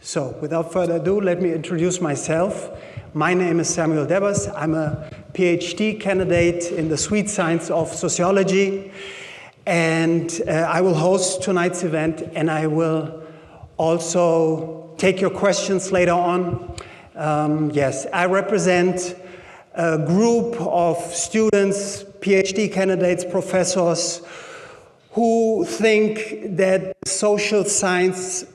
So, without further ado, let me introduce myself. My name is Debbas. I'm a PhD candidate in the sweet science of sociology, and I will host tonight's event, and I will also take your questions later on. Yes, I represent a group of students, PhD candidates, professors, who think that social science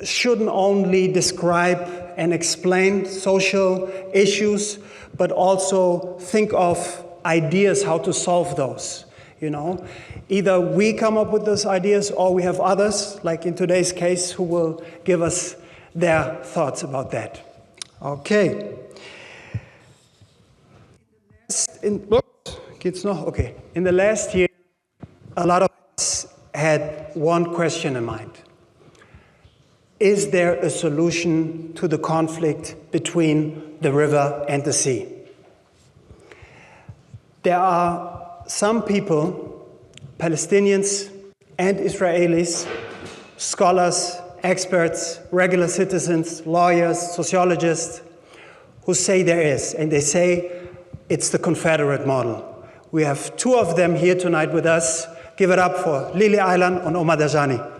shouldn't only describe and explain social issues, but also think of ideas how to solve those. You know, either we come up with those ideas or we have others, like in today's case, who will give us their thoughts about that. Okay. In the last year, a lot of us had one question in mind. Is there a solution to the conflict between the river and the sea? There are some people, Palestinians and Israelis, scholars, experts, regular citizens, lawyers, sociologists, who say there is, and they say it's the Confederate-Model. We have two of them here tonight with us. Give it up for Eilan and Omar Dajani.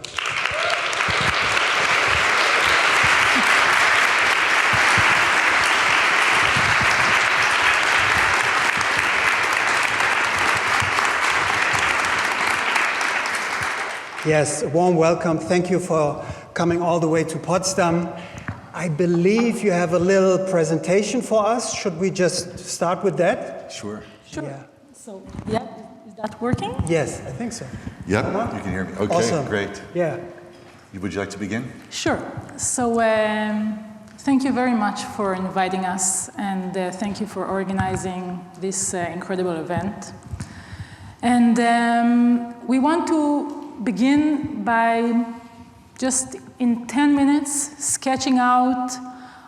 Yes, a warm welcome. Thank you for coming all the way to Potsdam. I believe you have a little presentation for us. Should we just start with that? Sure. Sure. Yeah. So, yeah, is that working? Yes, I think so. Yeah, you can hear me. Okay, awesome. Great. Yeah. Would you like to begin? Sure. So, thank you very much for inviting us, and thank you for organizing this incredible event. And we want to begin by just in 10 minutes sketching out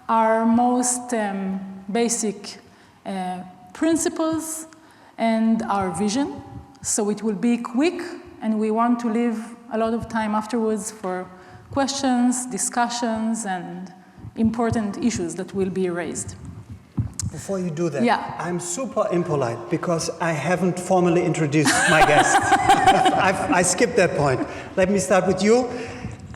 our most basic principles and our vision. So it will be quick, and we want to leave a lot of time afterwards for questions, discussions, and important issues that will be raised. Before you do that, yeah. I'm super impolite because I haven't formally introduced my guest. I skipped that point. Let me start with you.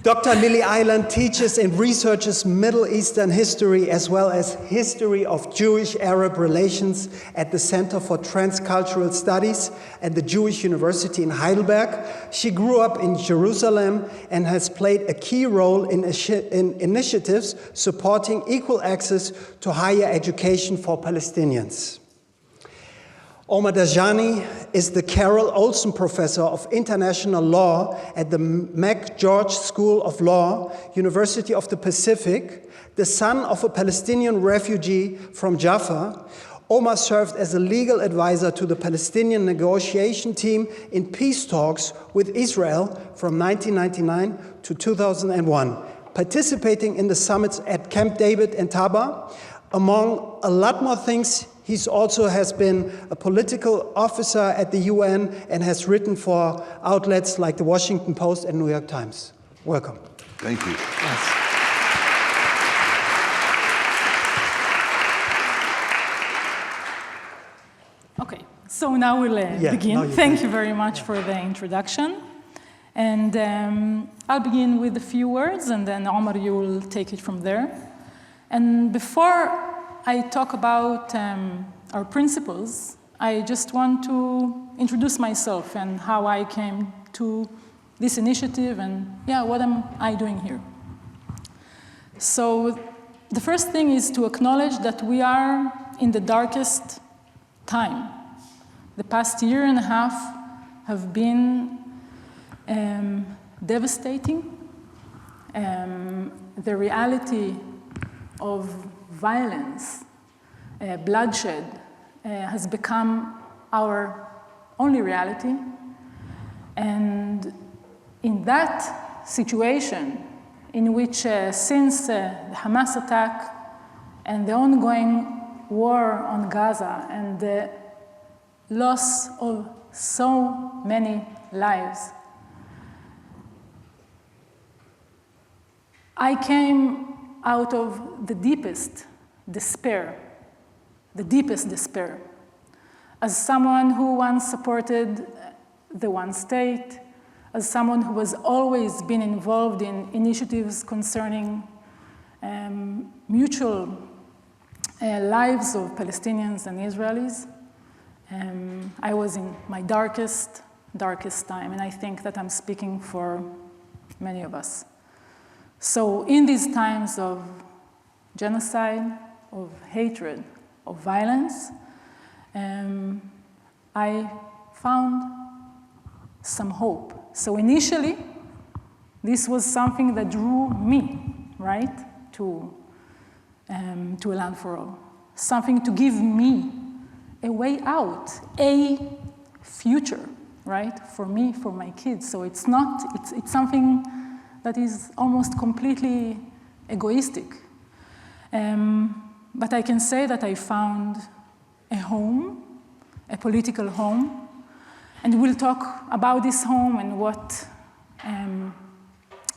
Dr. Eilan teaches and researches Middle Eastern history as well as history of Jewish-Arab relations at the Center for Transcultural Studies at the Jewish University in Heidelberg. She grew up in Jerusalem and has played a key role in initiatives supporting equal access to higher education for Palestinians. Omar Dajani is the Carol Olson Professor of International Law at the McGeorge School of Law, University of the Pacific. The son of a Palestinian refugee from Jaffa, Omar served as a legal advisor to the Palestinian negotiation team in peace talks with Israel from 1999 to 2001, participating in the summits at Camp David and Taba. Among a lot more things, he also has been a political officer at the UN and has written for outlets like the Washington Post and New York Times. Welcome. Thank you. Yes. Okay, so now we'll begin. Thank you very much for the introduction. And I'll begin with a few words, and then Omar, you will take it from there. And before I talk about our principles, I just want to introduce myself and how I came to this initiative and, yeah, what am I doing here? So the first thing is to acknowledge that we are in the darkest time. The past year and a half have been devastating. The reality of violence, bloodshed, has become our only reality. And in that situation, in which since the Hamas attack and the ongoing war on Gaza and the loss of so many lives, I came out of the deepest despair, As someone who once supported the one state, as someone who has always been involved in initiatives concerning mutual lives of Palestinians and Israelis, I was in my darkest time, and I think that I'm speaking for many of us. So in these times of genocide, of hatred, of violence, I found some hope. So initially, this was something that drew me, right, to A Land for All. Something to give me a way out, a future, right, for me, for my kids. So it's something that is almost completely egoistic. But I can say that I found a home, a political home, and we'll talk about this home and what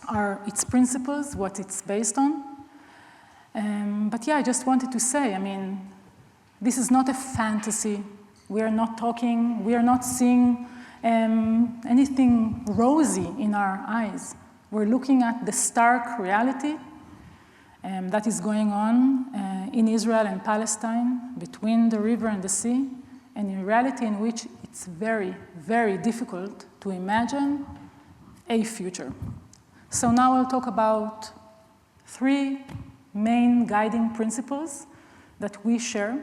are its principles, what it's based on. But yeah, I just wanted to say, I mean, this is not a fantasy. We are not seeing anything rosy in our eyes. We're looking at the stark reality that is going on in Israel and Palestine, between the river and the sea, and in reality in which it's very, very difficult to imagine a future. So now I'll talk about 3 main guiding principles that we share,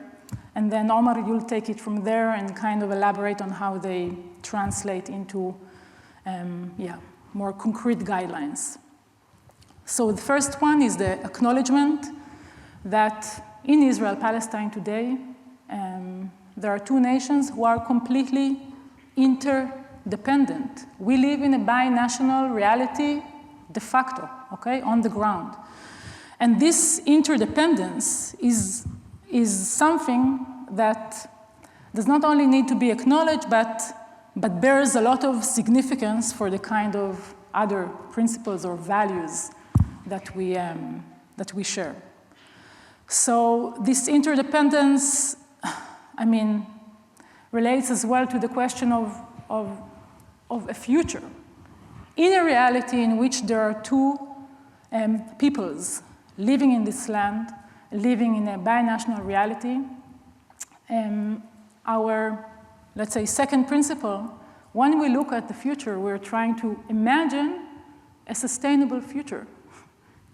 and then Omar, you'll take it from there and kind of elaborate on how they translate into more concrete guidelines. So the first one is the acknowledgement that in Israel-Palestine today, there are 2 nations who are completely interdependent. We live in a binational reality de facto, okay, on the ground. And this interdependence is something that does not only need to be acknowledged, but bears a lot of significance for the kind of other principles or values that we share. So this interdependence, I mean, relates as well to the question of a future. In a reality in which there are 2 peoples living in this land, living in a binational reality, our, let's say, second principle, when we look at the future, we're trying to imagine a sustainable future.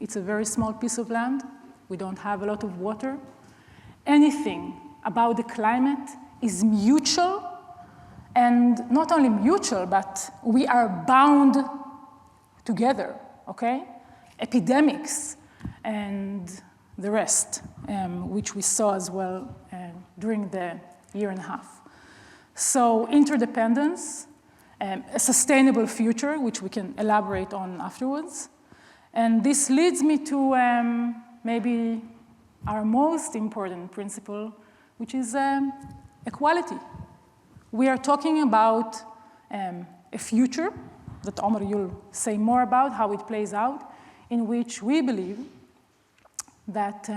It's a very small piece of land. We don't have a lot of water. Anything about the climate is mutual, and not only mutual, but we are bound together, okay? Epidemics and the rest, which we saw as well during the year and a half. So interdependence, a sustainable future, which we can elaborate on afterwards. And this leads me to maybe our most important principle, which is equality. We are talking about a future that Omar, you'll say more about how it plays out, in which we believe that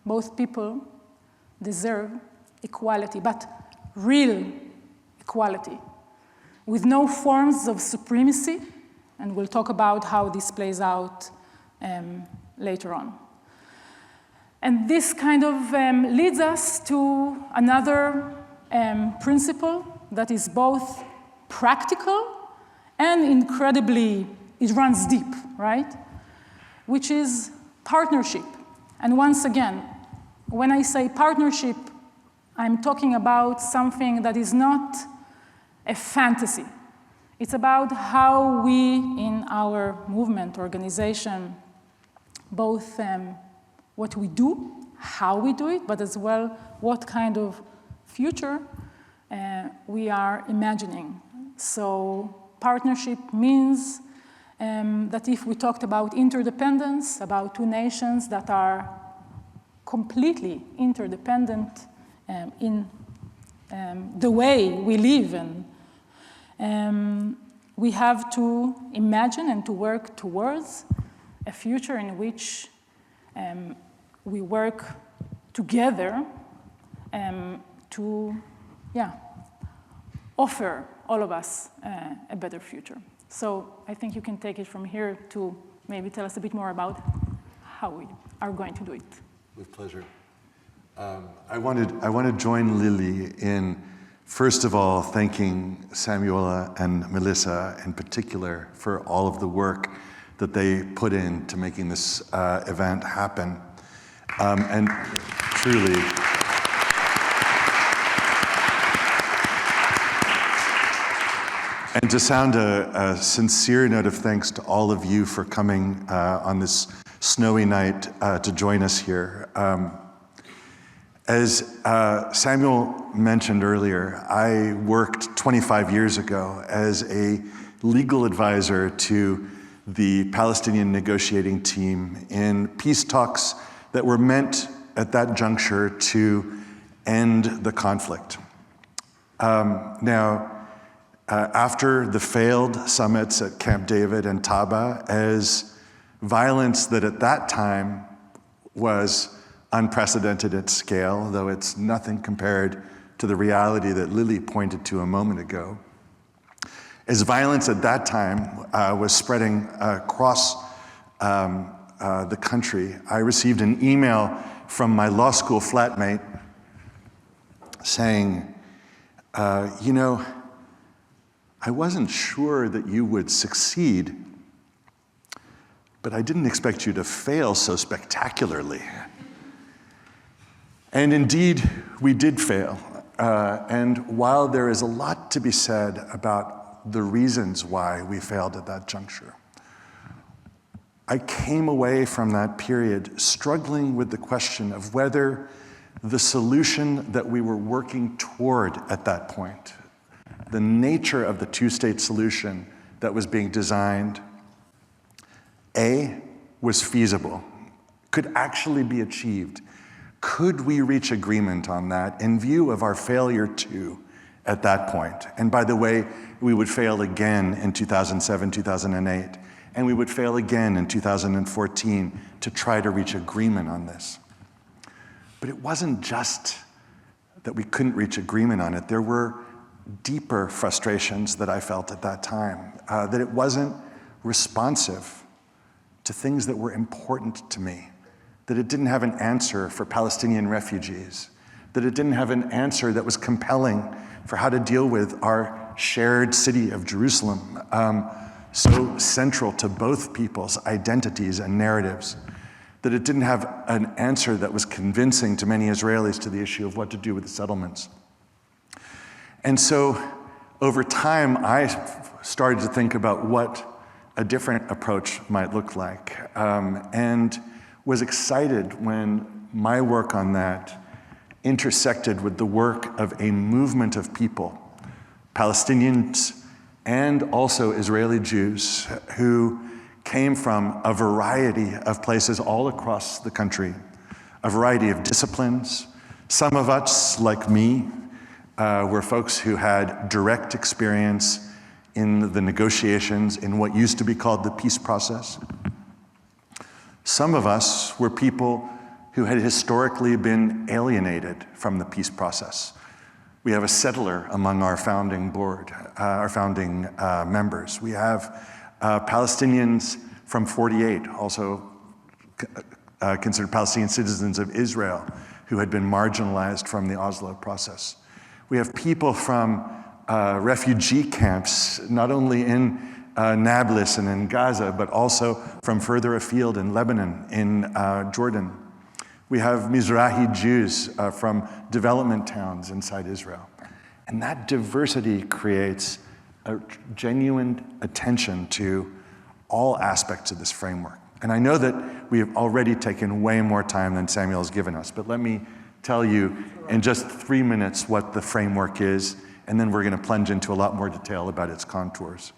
both people deserve equality, but real equality, with no forms of supremacy, and we'll talk about how this plays out later on. And this kind of leads us to another principle that is both practical and incredibly, it runs deep, right? Which is partnership. And once again, when I say partnership, I'm talking about something that is not a fantasy. It's about how we, in our movement, organization, both what we do, how we do it, but as well what kind of future we are imagining. So partnership means that if we talked about interdependence, about 2 nations that are completely interdependent in the way we live, and we have to imagine and to work towards a future in which we work together to offer all of us a better future. So I think you can take it from here to maybe tell us a bit more about how we are going to do it. With pleasure. I want to join Lily in, first of all, thanking Samuela and Melisa in particular for all of the work that they put into making this event happen. And truly, and to sound a sincere note of thanks to all of you for coming on this snowy night to join us here. As Samuel mentioned earlier, I worked 25 years ago as a legal advisor to the Palestinian negotiating team in peace talks that were meant at that juncture to end the conflict. After the failed summits at Camp David and Taba, as violence that at that time was unprecedented at scale, though it's nothing compared to the reality that Lily pointed to a moment ago. As violence at that time was spreading across the country, I received an email from my law school flatmate saying, you know, I wasn't sure that you would succeed, but I didn't expect you to fail so spectacularly. And indeed, we did fail. And while there is a lot to be said about the reasons why we failed at that juncture, I came away from that period struggling with the question of whether the solution that we were working toward at that point, the nature of the two-state solution that was being designed, A, was feasible, could actually be achieved. Could we reach agreement on that in view of our failure to at that point? And by the way, we would fail again in 2007, 2008, and we would fail again in 2014 to try to reach agreement on this. But it wasn't just that we couldn't reach agreement on it. There were deeper frustrations that I felt at that time, that it wasn't responsive to things that were important to me, that it didn't have an answer for Palestinian refugees, that it didn't have an answer that was compelling for how to deal with our shared city of Jerusalem, so central to both people's identities and narratives, that it didn't have an answer that was convincing to many Israelis to the issue of what to do with the settlements. And so over time, I started to think about what a different approach might look like, and was excited when my work on that intersected with the work of a movement of people, Palestinians and also Israeli Jews, who came from a variety of places all across the country, a variety of disciplines. Some of us, like me, were folks who had direct experience in the negotiations in what used to be called the peace process. Some of us were people who had historically been alienated from the peace process. We have a settler among our founding board, our founding members. We have Palestinians from 48, also considered Palestinian citizens of Israel, who had been marginalized from the Oslo process. We have people from refugee camps, not only in Nablus and in Gaza, but also from further afield in Lebanon, in Jordan. We have Mizrahi Jews from development towns inside Israel. And that diversity creates a genuine attention to all aspects of this framework. And I know that we have already taken way more time than Samuel has given us, but let me tell you in just 3 minutes what the framework is, and then we're going to plunge into a lot more detail about its contours.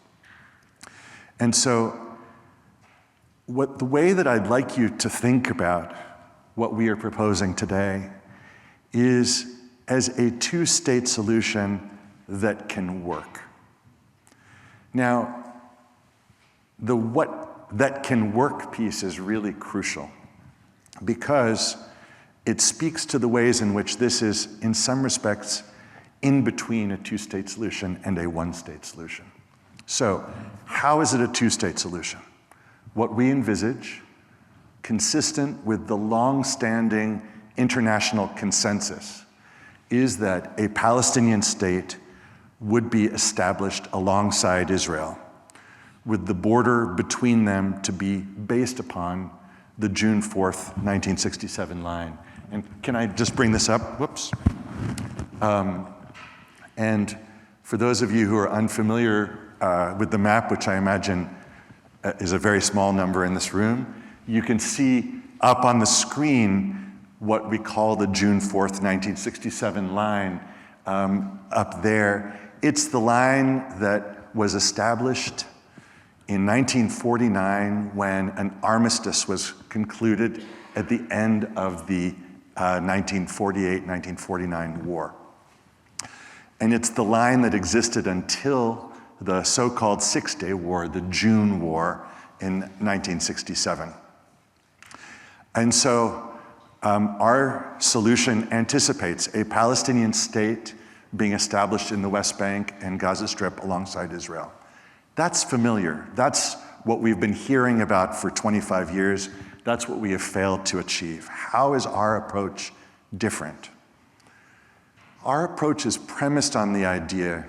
And so the way that I'd like you to think about what we are proposing today is as a two-state solution that can work. Now, the what that can work piece is really crucial. because it speaks to the ways in which this is, in some respects, in between a two-state solution and a one-state solution. So, how is it a two-state solution? What we envisage, consistent with the long-standing international consensus, is that a Palestinian state would be established alongside Israel, with the border between them to be based upon the June 4th, 1967 line. And can I just bring this up? Whoops. And for those of you who are unfamiliar with the map, which I imagine is a very small number in this room, you can see up on the screen what we call the June 4th, 1967 line up there. It's the line that was established in 1949 when an armistice was concluded at the end of the 1948-1949 war. And it's the line that existed until the so-called Six-Day War, the June War in 1967. And so our solution anticipates a Palestinian state being established in the West Bank and Gaza Strip alongside Israel. That's familiar. That's what we've been hearing about for 25 years. That's what we have failed to achieve. How is our approach different? Our approach is premised on the idea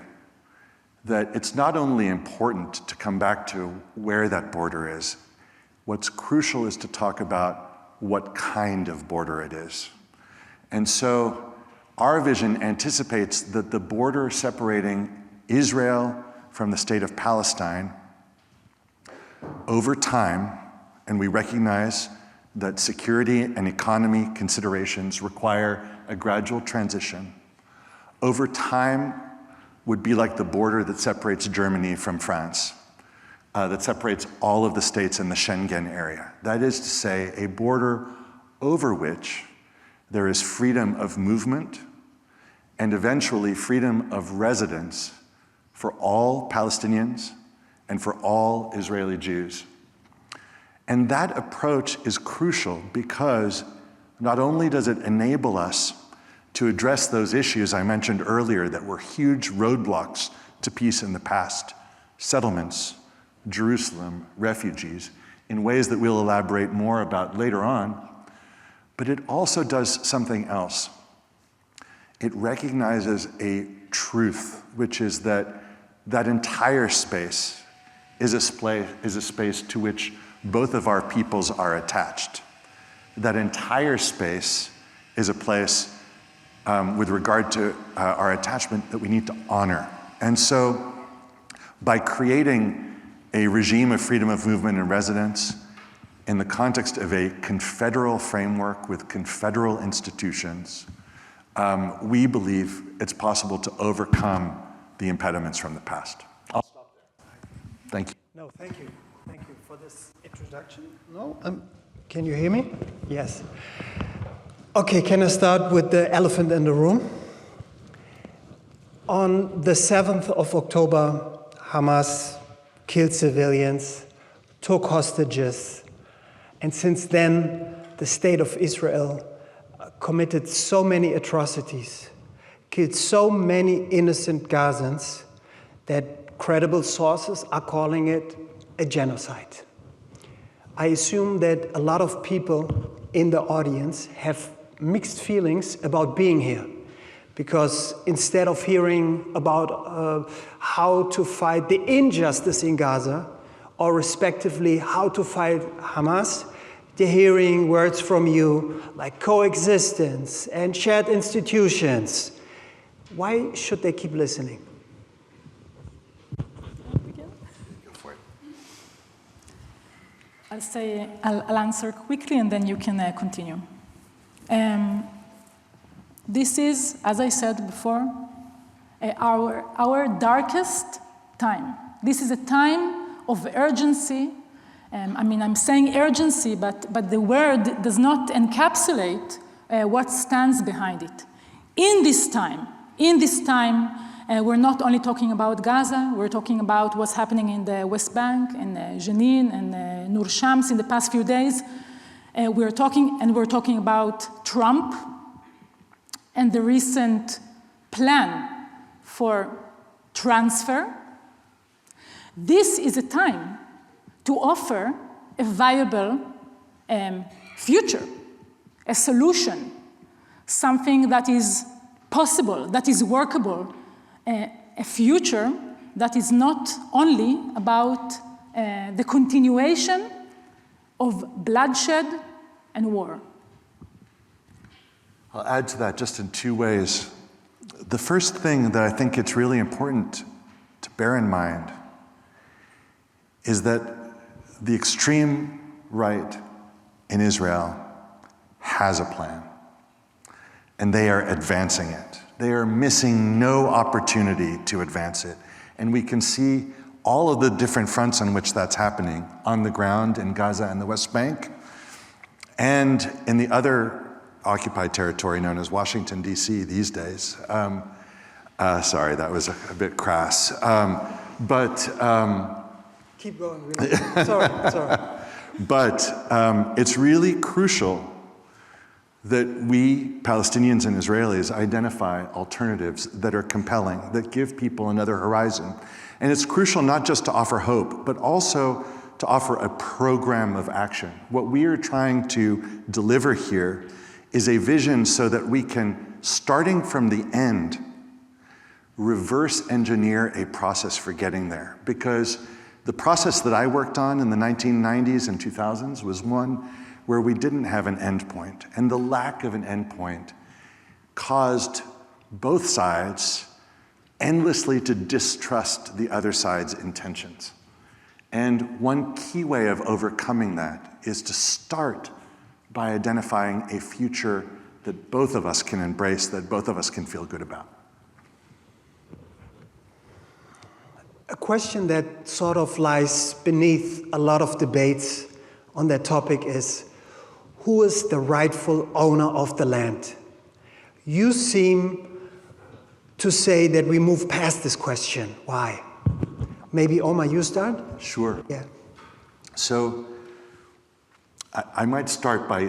that it's not only important to come back to where that border is, what's crucial is to talk about what kind of border it is. And so our vision anticipates that the border separating Israel from the state of Palestine over time, and we recognize that security and economy considerations require a gradual transition, over time would be like the border that separates Germany from France, that separates all of the states in the Schengen area. That is to say, a border over which there is freedom of movement and eventually freedom of residence for all Palestinians and for all Israeli Jews. And that approach is crucial because not only does it enable us to address those issues I mentioned earlier that were huge roadblocks to peace in the past, settlements, Jerusalem, refugees, in ways that we'll elaborate more about later on, but it also does something else. It recognizes a truth, which is that that entire space is a space to which both of our peoples are attached. That entire space is a place with regard to our attachment that we need to honor. And so by creating a regime of freedom of movement and residence in the context of a confederal framework with confederal institutions, we believe it's possible to overcome the impediments from the past. I'll stop there. Thank you. No, thank you. Thank you for this introduction. No, can you hear me? Yes. Okay, can I start with the elephant in the room? On the 7th of October, Hamas killed civilians, took hostages, and since then, the state of Israel committed so many atrocities, killed so many innocent Gazans that credible sources are calling it a genocide. I assume that a lot of people in the audience have mixed feelings about being here, because instead of hearing about how to fight the injustice in Gaza, or respectively how to fight Hamas, they're hearing words from you like coexistence and shared institutions. Why should they keep listening? Go for it. I'll answer quickly and then you can continue. This is, as I said before, our darkest time. This is a time of urgency. I'm saying urgency, but the word does not encapsulate what stands behind it. In this time, we're not only talking about Gaza, we're talking about what's happening in the West Bank, in Jenin, and Nur Shams in the past few days. we're talking about Trump and the recent plan for transfer. This is a time to offer a viable future, a solution, something that is possible, that is workable, a future that is not only about the continuation of bloodshed and war. I'll add to that just in two ways. The first thing that I think it's really important to bear in mind is that the extreme right in Israel has a plan, and they are advancing it. They are missing no opportunity to advance it. And we can see all of the different fronts on which that's happening on the ground in Gaza and the West Bank, and in the other occupied territory known as Washington, D.C. these days. Sorry, that was a bit crass. Keep going, really. Sorry. But it's really crucial that we, Palestinians and Israelis, identify alternatives that are compelling, that give people another horizon. And it's crucial not just to offer hope, but also to offer a program of action. What we are trying to deliver here is a vision so that we can, starting from the end, reverse engineer a process for getting there. Because the process that I worked on in the 1990s and 2000s was one where we didn't have an endpoint. And the lack of an endpoint caused both sides endlessly to distrust the other side's intentions. And one key way of overcoming that is to start by identifying a future that both of us can embrace, that both of us can feel good about. A question that sort of lies beneath a lot of debates on that topic is, who is the rightful owner of the land? You seem to say that we move past this question. Why? Maybe Omar, you start? Sure. Yeah. So I might start by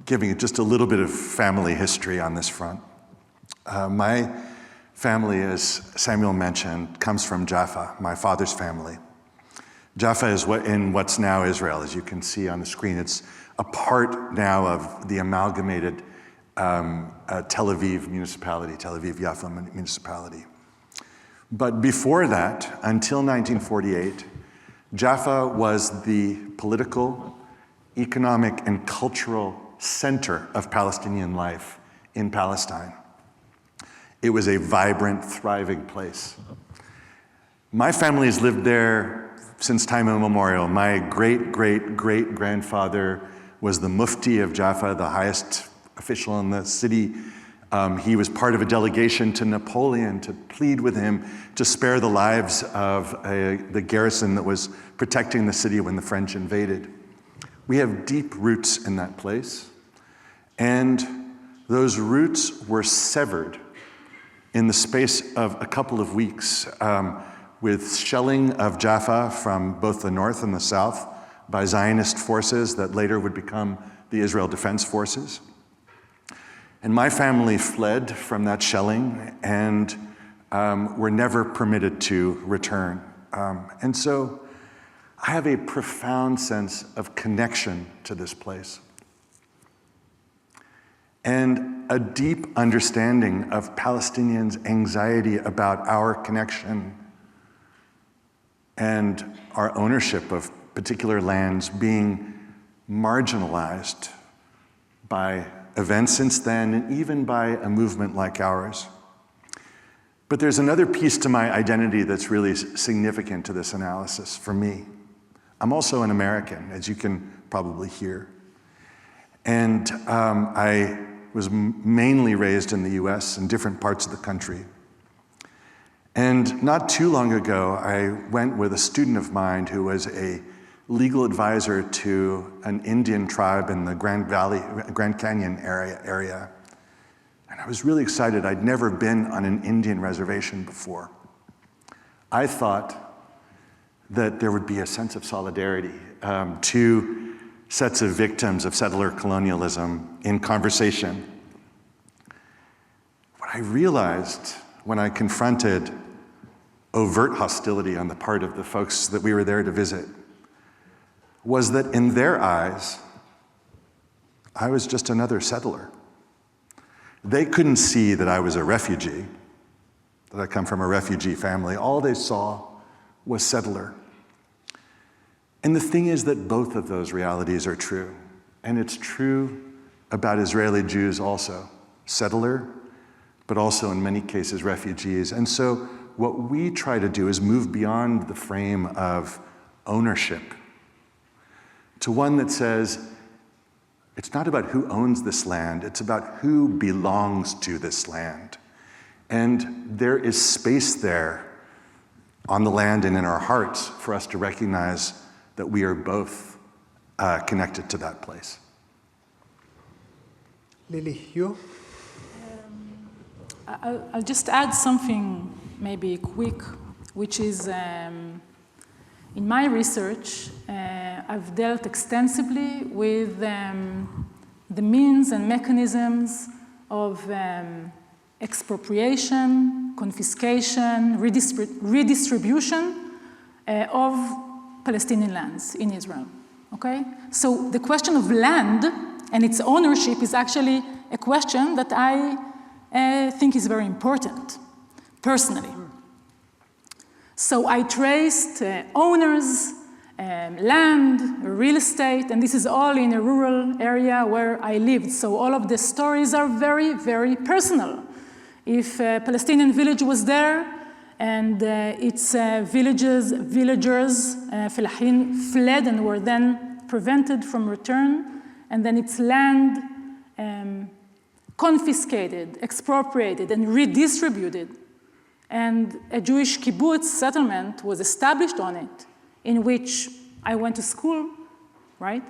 giving just a little bit of family history on this front. My family, as Samuel mentioned, comes from Jaffa, my father's family. Jaffa is in what's now Israel, as you can see on the screen. It's a part now of the amalgamated Tel Aviv municipality, Tel Aviv-Yaffa municipality. But before that, until 1948, Jaffa was the political, economic, and cultural center of Palestinian life in Palestine. It was a vibrant, thriving place. My family has lived there since time immemorial. My great-great-great-grandfather was the Mufti of Jaffa, the highest official in the city. He was part of a delegation to Napoleon to plead with him to spare the lives of the garrison that was protecting the city when the French invaded. We have deep roots in that place, and those roots were severed in the space of a couple of weeks with shelling of Jaffa from both the north and the south by Zionist forces that later would become the Israel Defense Forces. And my family fled from that shelling and were never permitted to return. And so I have a profound sense of connection to this place and a deep understanding of Palestinians' anxiety about our connection and our ownership of particular lands being marginalized by events since then, and even by a movement like ours. But there's another piece to my identity that's really significant to this analysis for me. I'm also an American, as you can probably hear. And I was mainly raised in the US in different parts of the country. And not too long ago, I went with a student of mine who was a legal advisor to an Indian tribe in the Grand Canyon area. And I was really excited. I'd never been on an Indian reservation before. I thought that there would be a sense of solidarity to sets of victims of settler colonialism in conversation, what I realized when I confronted overt hostility on the part of the folks that we were there to visit was that in their eyes, I was just another settler. They couldn't see that I was a refugee, that I come from a refugee family. All they saw was settler. And the thing is that both of those realities are true. And it's true about Israeli Jews also, settler, but also in many cases refugees. And so what we try to do is move beyond the frame of ownership to one that says, it's not about who owns this land, it's about who belongs to this land. And there is space there on the land and in our hearts for us to recognize that we are both connected to that place. Lily, you? I'll just add something maybe quick, which is in my research, I've dealt extensively with the means and mechanisms of expropriation, confiscation, redistribution of Palestinian lands in Israel, okay? So the question of land and its ownership is actually a question that I think is very important, personally. So I traced owners, land, real estate, and this is all in a rural area where I lived. So all of the stories are very, very personal. If a Palestinian village was there and its villagers, Felahin, fled and were then prevented from return, and then its land confiscated, expropriated, and redistributed. And a Jewish kibbutz settlement was established on it, in which I went to school, right?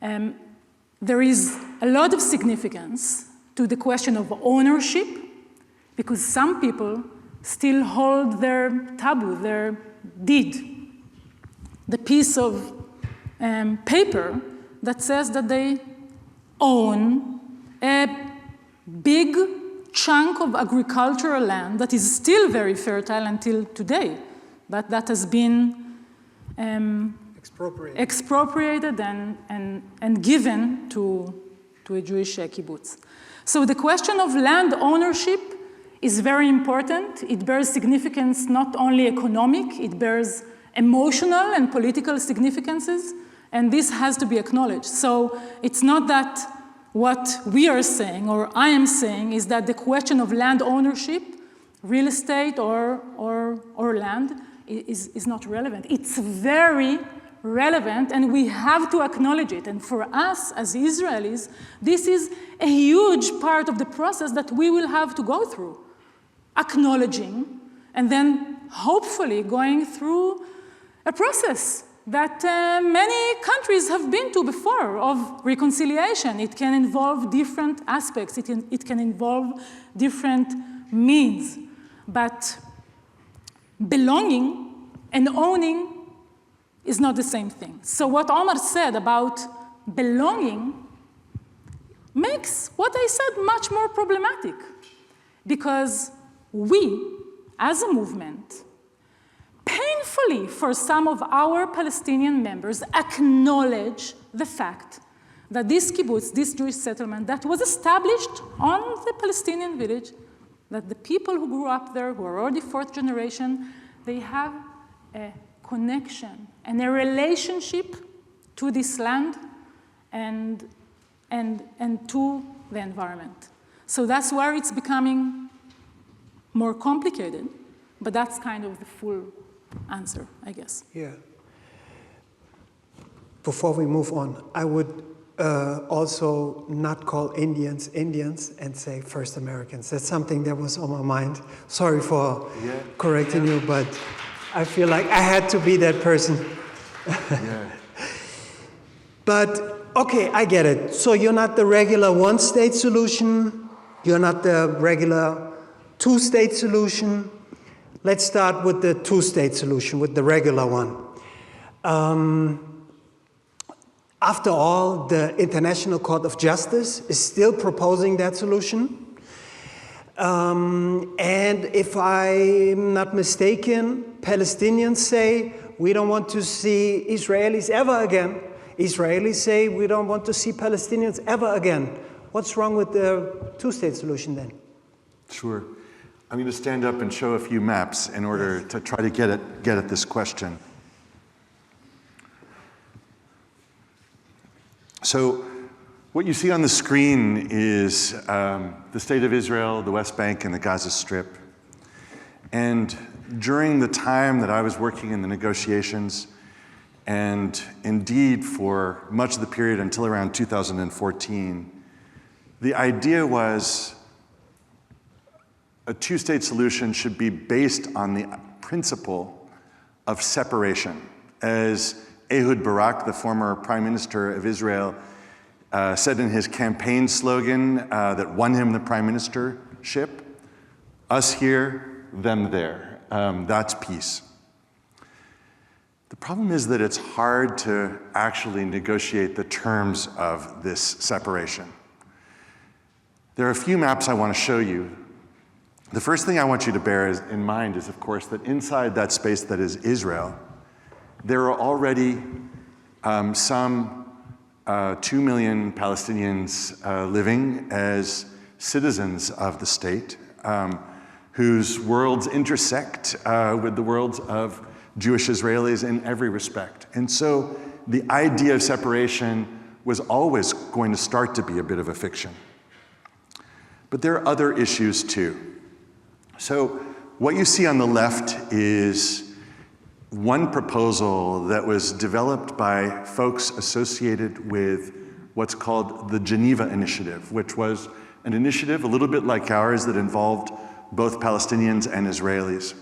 There is a lot of significance to the question of ownership, because some people still hold their taboo, their deed, the piece of paper that says that they own a big chunk of agricultural land that is still very fertile until today, but that has been expropriated and given to a Jewish kibbutz. So the question of land ownership is very important. It bears significance not only economic, it bears emotional and political significances, and this has to be acknowledged. So it's not that what we are saying, or I am saying, is that the question of land ownership, real estate or land, is not relevant. It's very relevant, and we have to acknowledge it. And for us, as Israelis, this is a huge part of the process that we will have to go through, acknowledging, and then hopefully going through a process that many countries have been to before of reconciliation. It can involve different aspects. It can involve different means. But belonging and owning is not the same thing. So what Omar said about belonging makes what I said much more problematic, because we, as a movement, painfully for some of our Palestinian members, acknowledge the fact that this kibbutz, this Jewish settlement that was established on the Palestinian village, that the people who grew up there, who are already fourth generation, they have a connection and a relationship to this land and to the environment. So that's where it's becoming more complicated, but that's kind of the full answer, I guess. Yeah. Before we move on, I would also not call Indians Indians and say First Americans. That's something that was on my mind. Sorry for correcting you, but I feel like I had to be that person. But, okay, I get it. So you're not the regular one-state solution. You're not the regular two-state solution. Let's start with the two-state solution, with the regular one. After all, the International Court of Justice is still proposing that solution. And if I'm not mistaken, Palestinians say, we don't want to see Israelis ever again. Israelis say, we don't want to see Palestinians ever again. What's wrong with the two-state solution then? Sure. I'm going to stand up and show a few maps in order to try to get at this question. So what you see on the screen is the state of Israel, the West Bank, and the Gaza Strip. And during the time that I was working in the negotiations, and indeed for much of the period until around 2014, the idea was a two-state solution should be based on the principle of separation. As Ehud Barak, the former prime minister of Israel, said in his campaign slogan that won him the prime ministership, us here, them there. That's peace. The problem is that it's hard to actually negotiate the terms of this separation. There are a few maps I want to show you. The first thing I want you to bear in mind is, of course, that inside that space that is Israel, there are already some 2 million Palestinians living as citizens of the state, whose worlds intersect with the worlds of Jewish Israelis in every respect. And so the idea of separation was always going to start to be a bit of a fiction. But there are other issues too. So what you see on the left is one proposal that was developed by folks associated with what's called the Geneva Initiative, which was an initiative a little bit like ours that involved both Palestinians and Israelis.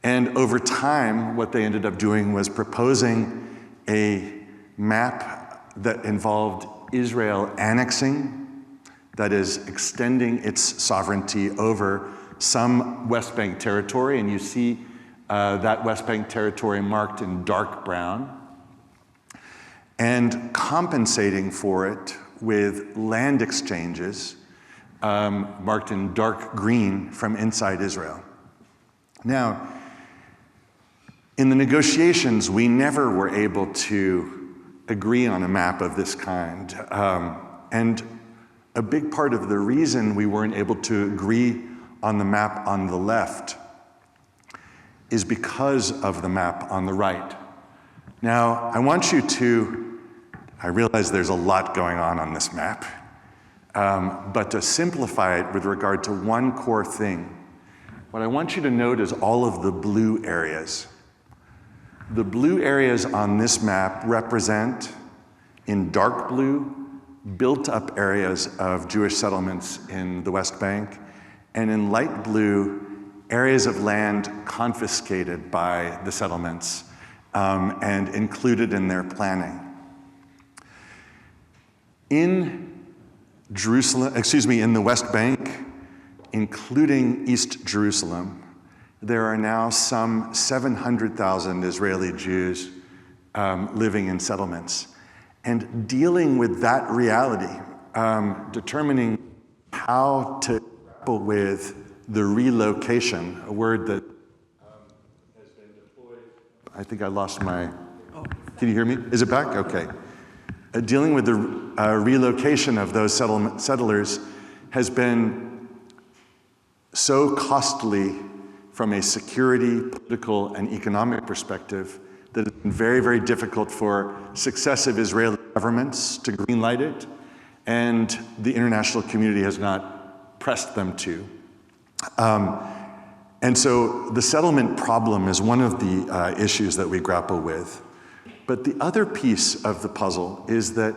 And over time, what they ended up doing was proposing a map that involved Israel annexing, that is, extending its sovereignty over some West Bank territory, and you see that West Bank territory marked in dark brown, and compensating for it with land exchanges marked in dark green from inside Israel. Now, in the negotiations, we never were able to agree on a map of this kind. And a big part of the reason we weren't able to agree on the map on the left is because of the map on the right. Now, I want you to, I realize there's a lot going on this map, but to simplify it with regard to one core thing, what I want you to note is all of the blue areas. The blue areas on this map represent, in dark blue, built-up areas of Jewish settlements in the West Bank, and in light blue, areas of land confiscated by the settlements and included in their planning. In Jerusalem, in the West Bank, including East Jerusalem, there are now some 700,000 Israeli Jews living in settlements. And dealing with that reality, determining how to grapple with the relocation, a word that has been deployed. I think I lost my, can you hear me? Is it back? Okay. Dealing with the relocation of those settlers has been so costly from a security, political, and economic perspective that it's been very, very difficult for successive Israeli governments to greenlight it, and the international community has not pressed them to. And so the settlement problem is one of the issues that we grapple with. But the other piece of the puzzle is that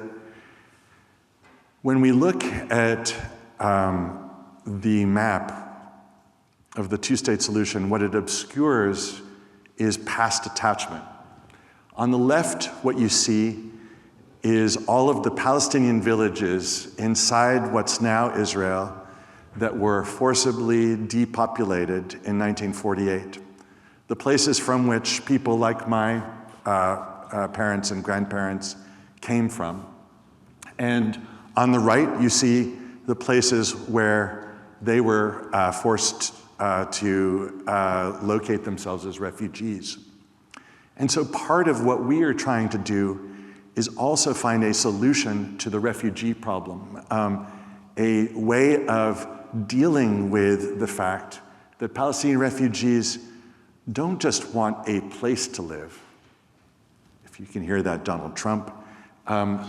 when we look at the map of the two-state solution, what it obscures is past attachment. On the left, what you see is all of the Palestinian villages inside what's now Israel that were forcibly depopulated in 1948. The places from which people like my parents and grandparents came from. And on the right, you see the places where they were forced to locate themselves as refugees. And so part of what we are trying to do is also find a solution to the refugee problem, a way of dealing with the fact that Palestinian refugees don't just want a place to live. If you can hear that, Donald Trump,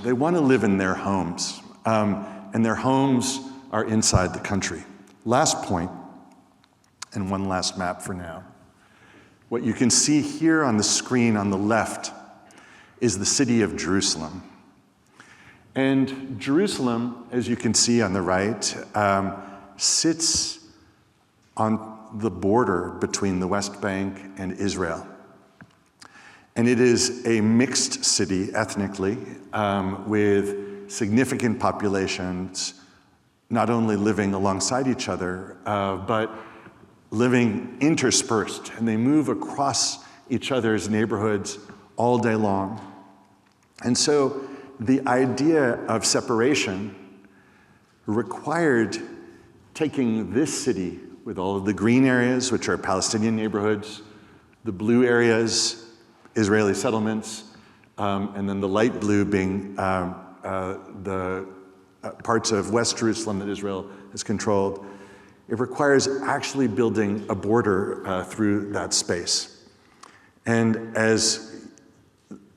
they want to live in their homes, and their homes are inside the country. Last point, and one last map for now. What you can see here on the screen on the left is the city of Jerusalem. And Jerusalem, as you can see on the right, sits on the border between the West Bank and Israel. And it is a mixed city ethnically, with significant populations not only living alongside each other, but living interspersed, and they move across each other's neighborhoods all day long. And so the idea of separation required taking this city with all of the green areas, which are Palestinian neighborhoods, the blue areas, Israeli settlements, and then the light blue being the parts of West Jerusalem that Israel has controlled. It requires actually building a border through that space. And as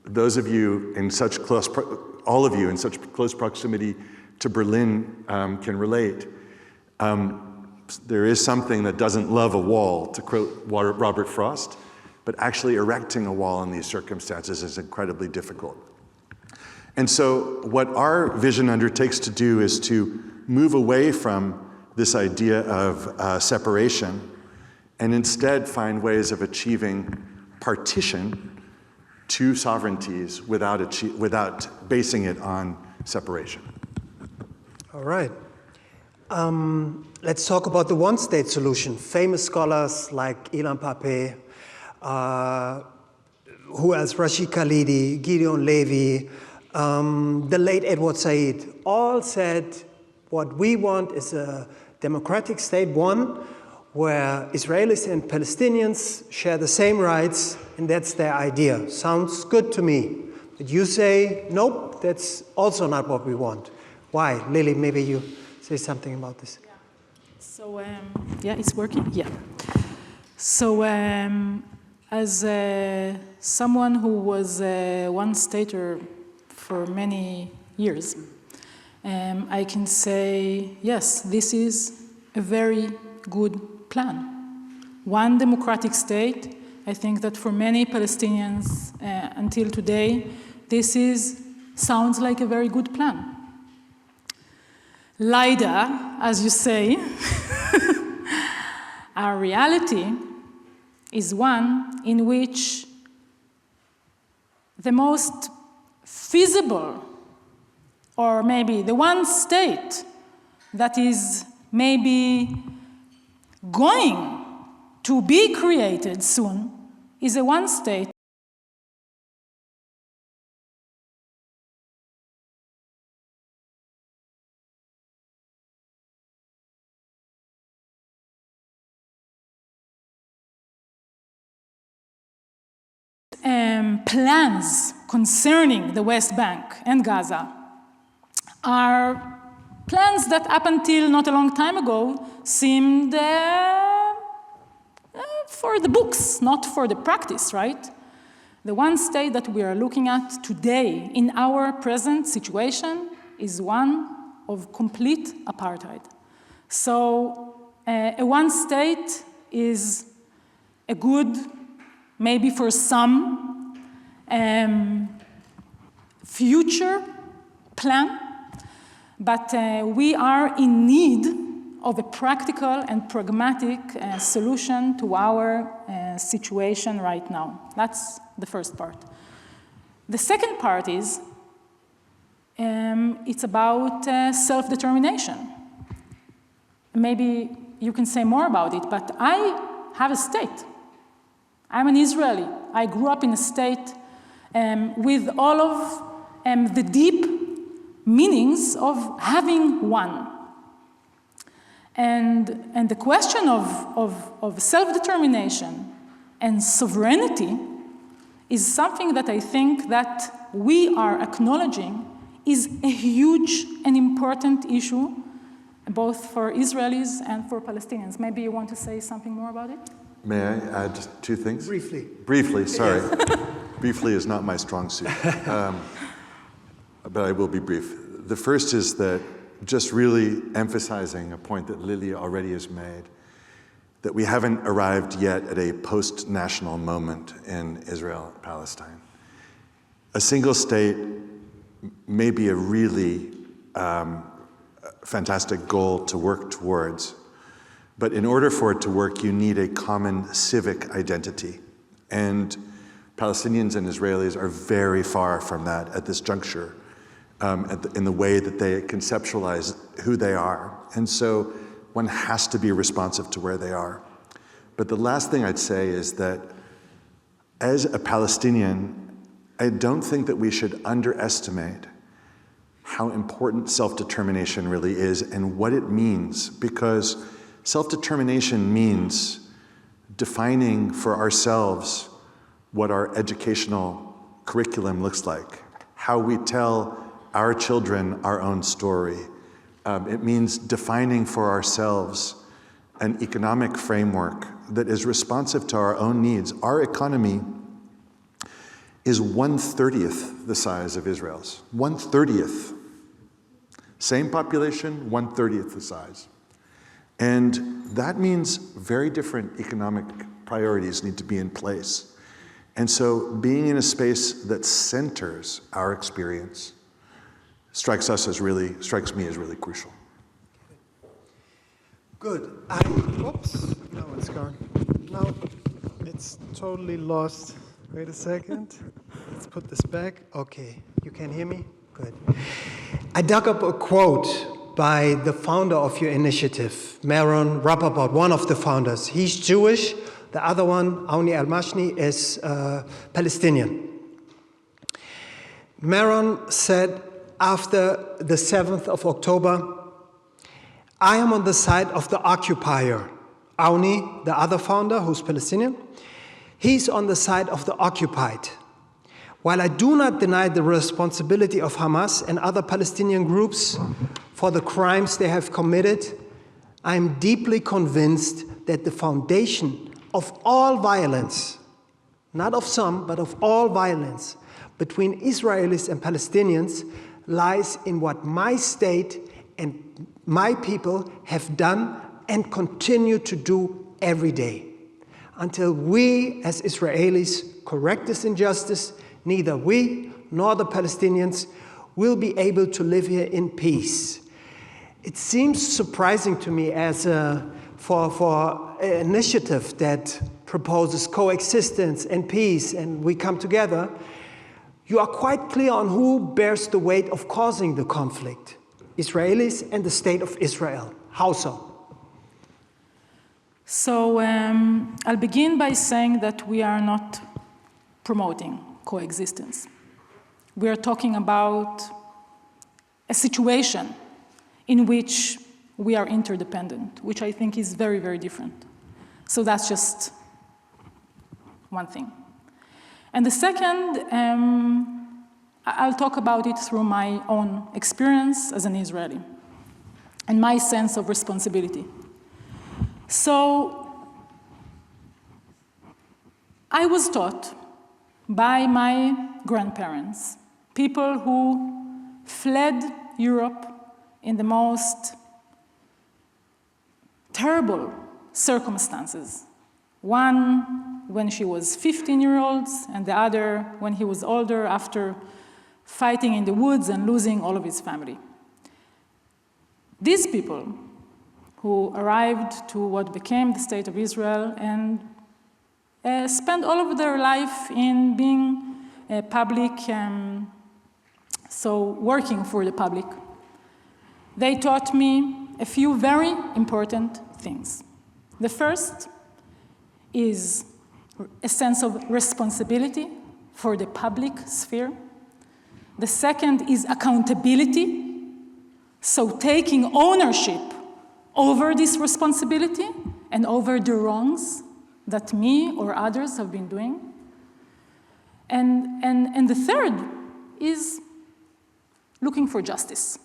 those of you in such close, all of you in such close proximity to Berlin can relate, there is something that doesn't love a wall, to quote Robert Frost, but actually erecting a wall in these circumstances is incredibly difficult. And so what our vision undertakes to do is to move away from this idea of separation and instead find ways of achieving partition to sovereignties without basing it on separation. All right. Let's talk about the one-state solution. Famous scholars like Eilan Pape, who else? Rashid Khalidi, Gideon Levy, the late Edward Said, all said what we want is a democratic state, one where Israelis and Palestinians share the same rights, and that's their idea. Sounds good to me. But you say, nope, that's also not what we want. Why? Lily, maybe you say something about this. Yeah. So, yeah, it's working? Yeah. So, as someone who was a one-stater for many years, I can say, yes, this is a very good plan. One democratic state. I think that for many Palestinians until today, this sounds like a very good plan. Leander, as you say, our reality is one in which the most feasible, or maybe the one state that is maybe going to be created soon is a one state. Plans concerning the West Bank and Gaza are plans that up until not a long time ago seemed for the books, not for the practice, right? The one state that we are looking at today in our present situation is one of complete apartheid. So a one state is a good, maybe for some, future plan, but we are in need of a practical and pragmatic solution to our situation right now. That's the first part. The second part is it's about self-determination. Maybe you can say more about it, but I have a state. I'm an Israeli. I grew up in a state with all of the deep meanings of having one. And the question of self-determination and sovereignty is something that I think that we are acknowledging is a huge and important issue, both for Israelis and for Palestinians. Maybe you want to say something more about it? May I add just two things? Briefly. Briefly, sorry. Briefly is not my strong suit, but I will be brief. The first is that just really emphasizing a point that Lily already has made, that we haven't arrived yet at a post-national moment in Israel-Palestine. A single state may be a really fantastic goal to work towards, but in order for it to work, you need a common civic identity. And Palestinians and Israelis are very far from that at this juncture, in the way that they conceptualize who they are. And so one has to be responsive to where they are. But the last thing I'd say is that as a Palestinian, I don't think that we should underestimate how important self-determination really is and what it means, because self-determination means defining for ourselves what our educational curriculum looks like, how we tell our children our own story. It means defining for ourselves an economic framework that is responsive to our own needs. Our economy is 1/30th the size of Israel's. 1/30th. Same population, 1/30th the size. And that means very different economic priorities need to be in place. And so being in a space that centers our experience strikes me as really crucial. Good. Whoops, now it's gone. Now it's totally lost. Wait a second. Let's put this back. Okay, you can hear me? Good. I dug up a quote by the founder of your initiative, Meral, one of the founders. He's Jewish. The other one, Auni al-Mashni, is Palestinian. Meral said after the 7th of October, I am on the side of the occupier. Auni, the other founder, who's Palestinian, he's on the side of the occupied. While I do not deny the responsibility of Hamas and other Palestinian groups for the crimes they have committed, I am deeply convinced that the foundation of all violence, not of some, but of all violence between Israelis and Palestinians lies in what my state and my people have done and continue to do every day. Until we as Israelis correct this injustice, neither we nor the Palestinians will be able to live here in peace. It seems surprising to me as for an initiative that proposes coexistence and peace and we come together, you are quite clear on who bears the weight of causing the conflict. Israelis and the state of Israel. How so? So I'll begin by saying that we are not promoting coexistence. We are talking about a situation in which we are interdependent, which I think is very, very different. So that's just one thing. And the second, I'll talk about it through my own experience as an Israeli and my sense of responsibility. So I was taught by my grandparents, people who fled Europe in the most terrible circumstances. One when she was 15-year-old, and the other when he was older after fighting in the woods and losing all of his family. These people who arrived to what became the State of Israel and spent all of their life in being public, so working for the public, they taught me a few very important things. The first is a sense of responsibility for the public sphere. The second is accountability, so taking ownership over this responsibility and over the wrongs that me or others have been doing. And the third is looking for justice.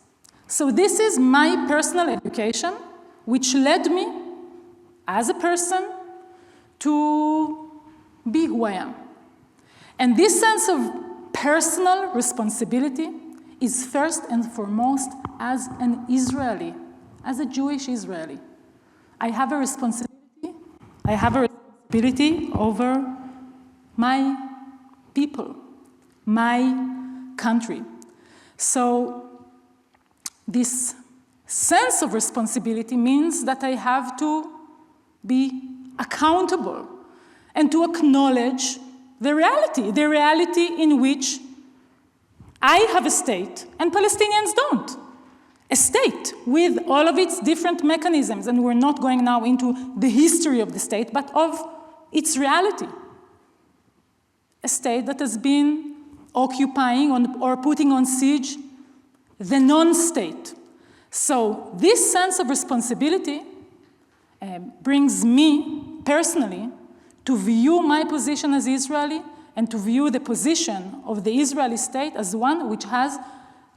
So this is my personal education, which led me as a person to be who I am. And this sense of personal responsibility is first and foremost as an Israeli, as a Jewish Israeli. I have a responsibility over my people, my country. So this sense of responsibility means that I have to be accountable and to acknowledge the reality in which I have a state and Palestinians don't. A state with all of its different mechanisms, and we're not going now into the history of the state, but of its reality. A state that has been occupying or putting on siege the non-state. So this sense of responsibility brings me personally to view my position as Israeli and to view the position of the Israeli state as one which has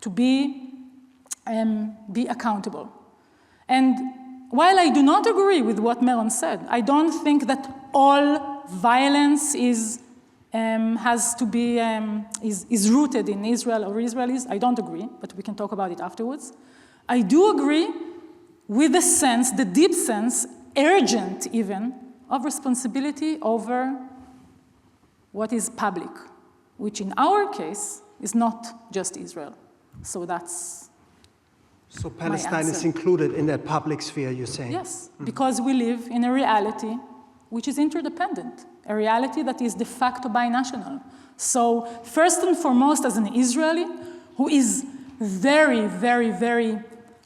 to be accountable. And while I do not agree with what Meral said, I don't think that all violence is rooted in Israel or Israelis. I don't agree, but we can talk about it afterwards. I do agree with the sense, the deep sense, urgent even, of responsibility over what is public, which in our case is not just Israel. So that's So Palestine is included in that public sphere, you're saying? Yes, because we live in a reality which is interdependent, a reality that is de facto binational. So first and foremost, as an Israeli, who is very, very, very,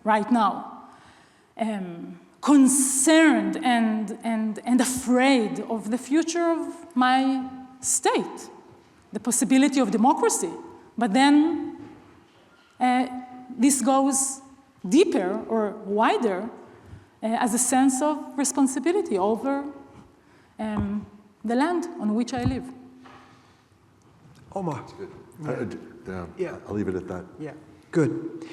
right now, concerned and afraid of the future of my state, the possibility of democracy. But then this goes deeper or wider as a sense of responsibility over the land on which I live. Omar. That's good. Yeah. I'll leave it at that. Yeah, good.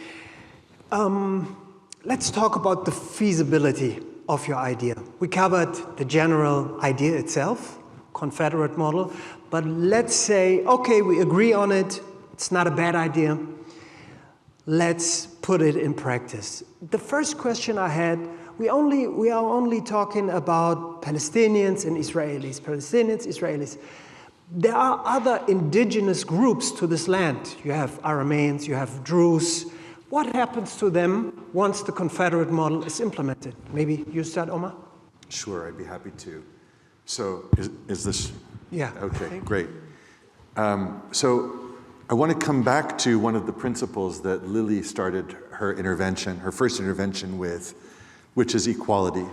Let's talk about the feasibility of your idea. We covered the general idea itself, Confederate-Model, but let's say, okay, we agree on it, it's not a bad idea, let's put it in practice. The first question I had, we are only talking about Palestinians and Israelis, Palestinians, Israelis. There are other indigenous groups to this land. You have Arameans, you have Druze. What happens to them once the Confederate model is implemented? Maybe you start, Omar? Sure, I'd be happy to. So is this? Yeah. Okay, great. So I want to come back to one of the principles that Lily started her intervention, her first intervention with, which is equality.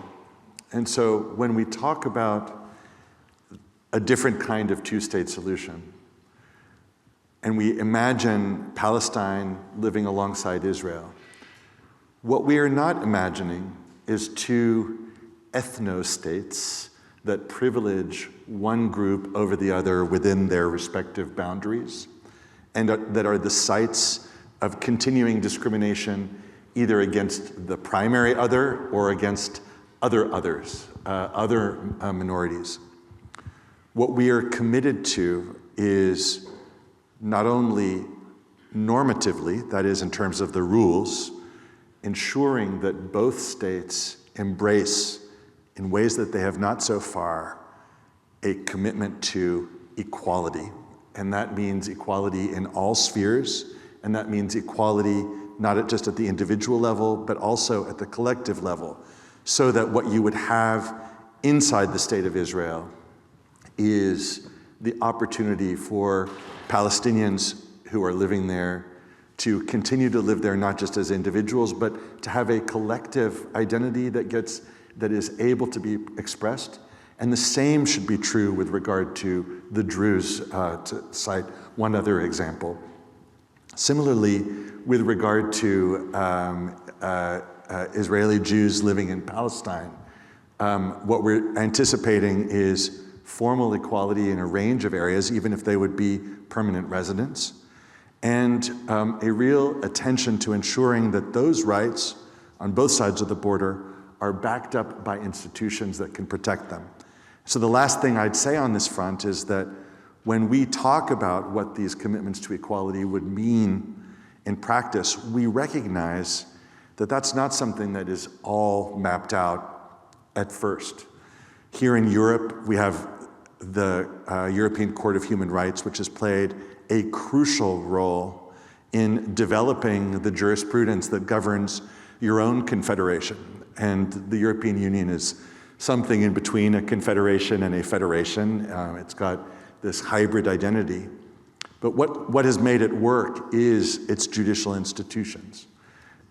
And so when we talk about a different kind of two-state solution, and we imagine Palestine living alongside Israel, what we are not imagining is two ethno-states that privilege one group over the other within their respective boundaries, and that are the sites of continuing discrimination either against the primary other or against other others, other minorities. What we are committed to is not only normatively, that is in terms of the rules, ensuring that both states embrace, in ways that they have not so far, a commitment to equality. And that means equality in all spheres, and that means equality not just at the individual level, but also at the collective level, so that what you would have inside the state of Israel is the opportunity for Palestinians who are living there to continue to live there not just as individuals, but to have a collective identity that is able to be expressed. And the same should be true with regard to the Druze, to cite one other example. Similarly, with regard to Israeli Jews living in Palestine, what we're anticipating is formal equality in a range of areas, even if they would be permanent residents, and a real attention to ensuring that those rights on both sides of the border are backed up by institutions that can protect them. So the last thing I'd say on this front is that when we talk about what these commitments to equality would mean in practice, we recognize that that's not something that is all mapped out at first. Here in Europe, we have the European Court of Human Rights, which has played a crucial role in developing the jurisprudence that governs your own confederation. And the European Union is something in between a confederation and a federation. It's got this hybrid identity. But what has made it work is its judicial institutions.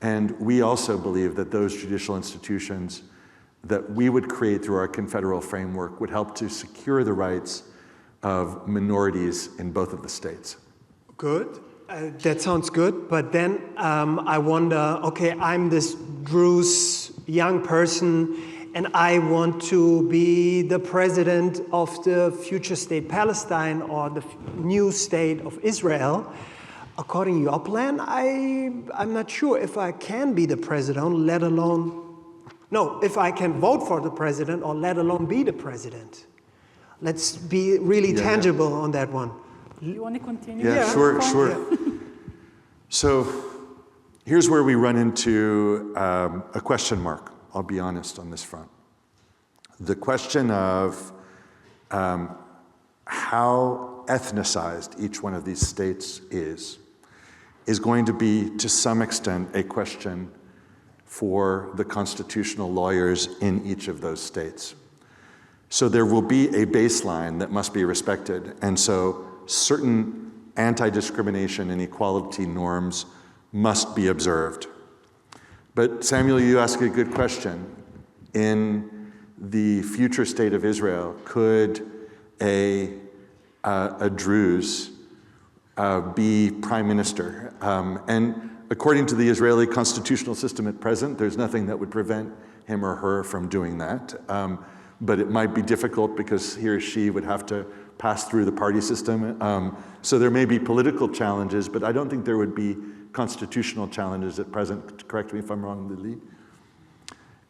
And we also believe that those judicial institutions that we would create through our confederal framework would help to secure the rights of minorities in both of the states. Good. That sounds good. But then I wonder, okay, I'm this Druze young person, and I want to be the president of the future state Palestine or the new state of Israel. According to your plan, I'm not sure if I can be the president, let alone, no, if I can vote for the president or let alone be the president. Let's be really tangible on that one. You want to continue? Yeah, sure. Yeah. So here's where we run into a question mark. I'll be honest on this front. The question of how ethnicized each one of these states is going to be, to some extent, a question for the constitutional lawyers in each of those states. So there will be a baseline that must be respected, and so certain anti-discrimination and equality norms must be observed. But Samuel, you ask a good question. In the future state of Israel, could a Druze be prime minister? And according to the Israeli constitutional system at present, there's nothing that would prevent him or her from doing that. But it might be difficult because he or she would have to pass through the party system. So there may be political challenges, but I don't think there would be constitutional challenges at present. Correct me if I'm wrong, Lili.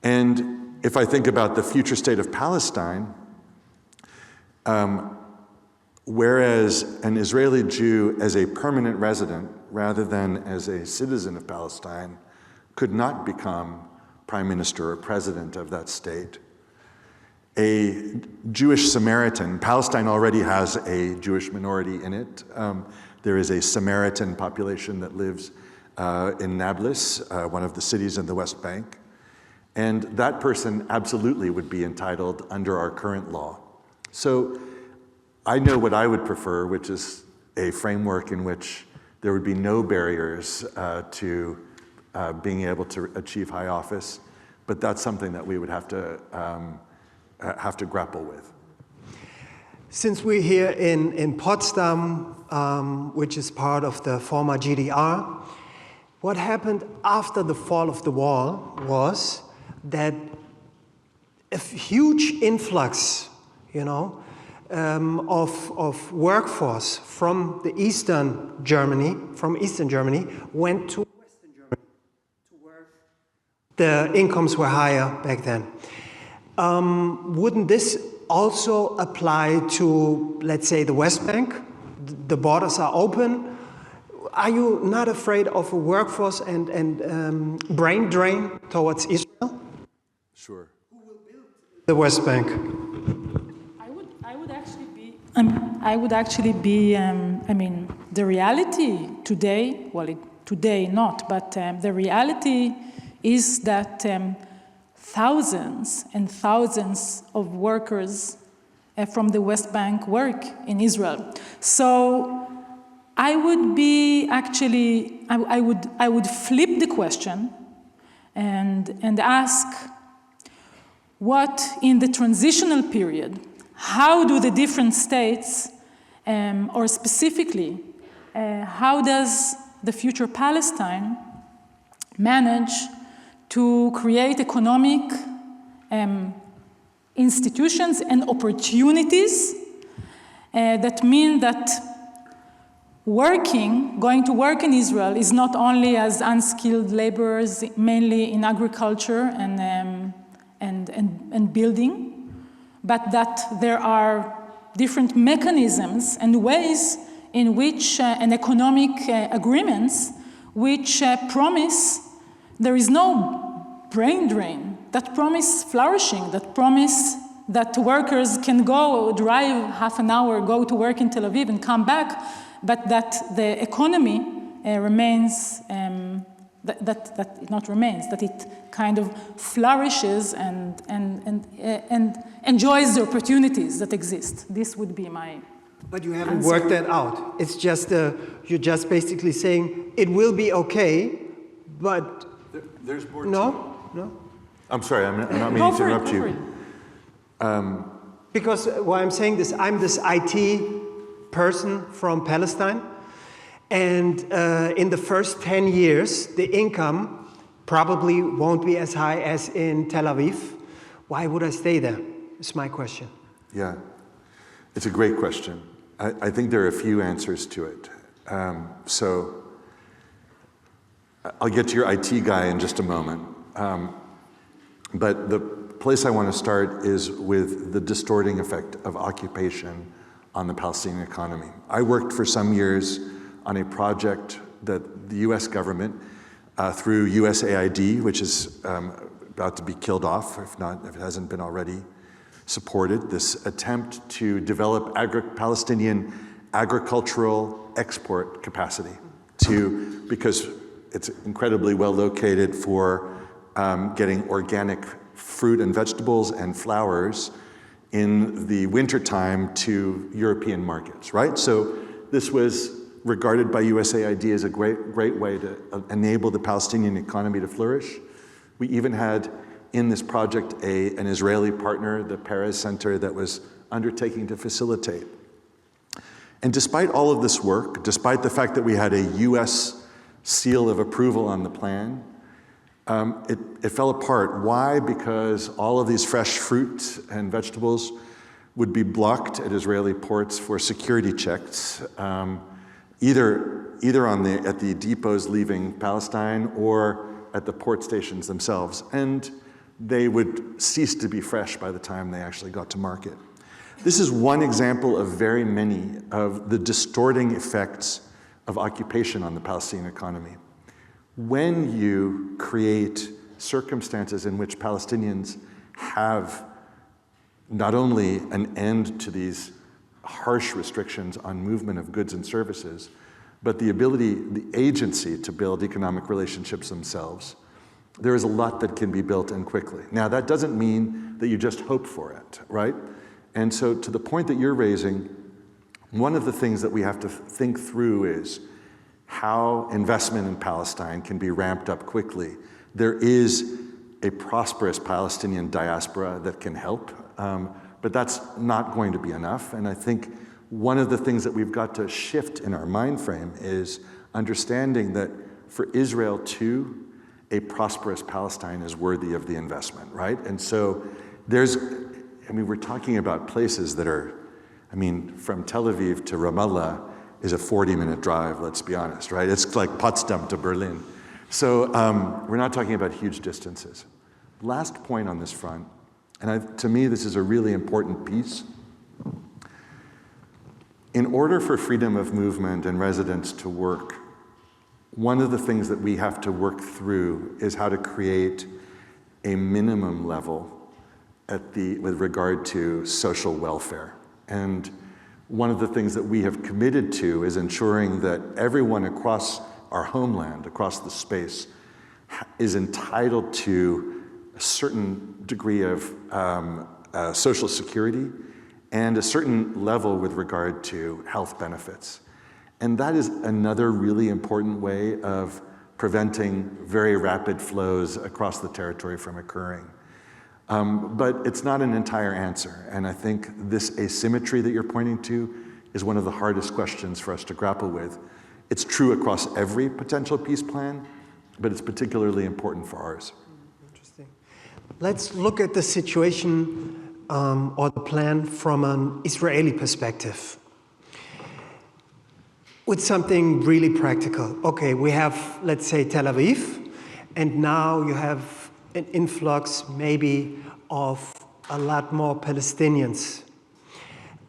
And if I think about the future state of Palestine, whereas an Israeli Jew as a permanent resident rather than as a citizen of Palestine could not become prime minister or president of that state, a Jewish Samaritan, Palestine already has a Jewish minority in it. There is a Samaritan population that lives in Nablus, one of the cities in the West Bank. And that person absolutely would be entitled under our current law. So I know what I would prefer, which is a framework in which there would be no barriers to being able to achieve high office, but that's something that we would have to grapple with. Since we're here in Potsdam, which is part of the former GDR, what happened after the fall of the wall was that a huge influx, of workforce from Eastern Germany went to Western Germany, to where the incomes were higher back then. Wouldn't this also apply to, let's say, the West Bank? The borders are open. Are you not afraid of a workforce and brain drain towards Israel? Sure. Who will build the West Bank? I would actually be, the reality today, today not, but the reality is that thousands and thousands of workers from the West Bank work in Israel. So I would be actually, I would flip the question and ask, what in the transitional period, how do the different states, or specifically, how does the future Palestine manage to create economic institutions and opportunities that mean that going to work in Israel is not only as unskilled laborers, mainly in agriculture and building, but that there are different mechanisms and ways in which and economic agreements which promise there is no brain drain, that promise flourishing, that promise that workers can go drive half an hour, go to work in Tel Aviv and come back, but that the economy remains, that it kind of flourishes and enjoys the opportunities that exist. This would be my But you haven't answer. worked that out. It's just, you're just basically saying it will be okay, but There's more no? I'm sorry, I'm not meaning to interrupt you. Because why I'm saying this, I'm this IT person from Palestine, and in the first 10 years, the income probably won't be as high as in Tel Aviv. Why would I stay there? Is my question. Yeah, it's a great question. I think there are a few answers to it. So I'll get to your IT guy in just a moment. But the place I want to start is with the distorting effect of occupation on the Palestinian economy. I worked for some years on a project that the US government, through USAID, which is about to be killed off, if it hasn't been already, supported this attempt to develop Palestinian agricultural export capacity because it's incredibly well located for getting organic fruit and vegetables and flowers in the wintertime to European markets, right? So this was regarded by USAID as a great way to enable the Palestinian economy to flourish. We even had in this project an Israeli partner, the Perez Center, that was undertaking to facilitate. And despite all of this work, despite the fact that we had a US seal of approval on the plan, it fell apart. Why? Because all of these fresh fruit and vegetables would be blocked at Israeli ports for security checks, either at the depots leaving Palestine or at the port stations themselves. And they would cease to be fresh by the time they actually got to market. This is one example of very many of the distorting effects of occupation on the Palestinian economy. When you create circumstances in which Palestinians have not only an end to these harsh restrictions on movement of goods and services, but the ability, the agency to build economic relationships themselves, there is a lot that can be built and quickly. Now, that doesn't mean that you just hope for it, right? And so to the point that you're raising, one of the things that we have to think through is how investment in Palestine can be ramped up quickly. There is a prosperous Palestinian diaspora that can help, but that's not going to be enough. And I think one of the things that we've got to shift in our mind frame is understanding that for Israel too, a prosperous Palestine is worthy of the investment, right? And so we're talking about places that are, from Tel Aviv to Ramallah is a 40-minute drive, let's be honest, right? It's like Potsdam to Berlin. So we're not talking about huge distances. Last point on this front, and to me this is a really important piece. In order for freedom of movement and residence to work, one of the things that we have to work through is how to create a minimum level with regard to social welfare. And one of the things that we have committed to is ensuring that everyone across our homeland, across the space, is entitled to a certain degree of social security and a certain level with regard to health benefits. And that is another really important way of preventing very rapid flows across the territory from occurring. But it's not an entire answer. And I think this asymmetry that you're pointing to is one of the hardest questions for us to grapple with. It's true across every potential peace plan, but it's particularly important for ours. Interesting. Let's look at the situation or the plan from an Israeli perspective. With something really practical. Okay, we have, let's say, Tel Aviv, and now you have an influx maybe of a lot more Palestinians.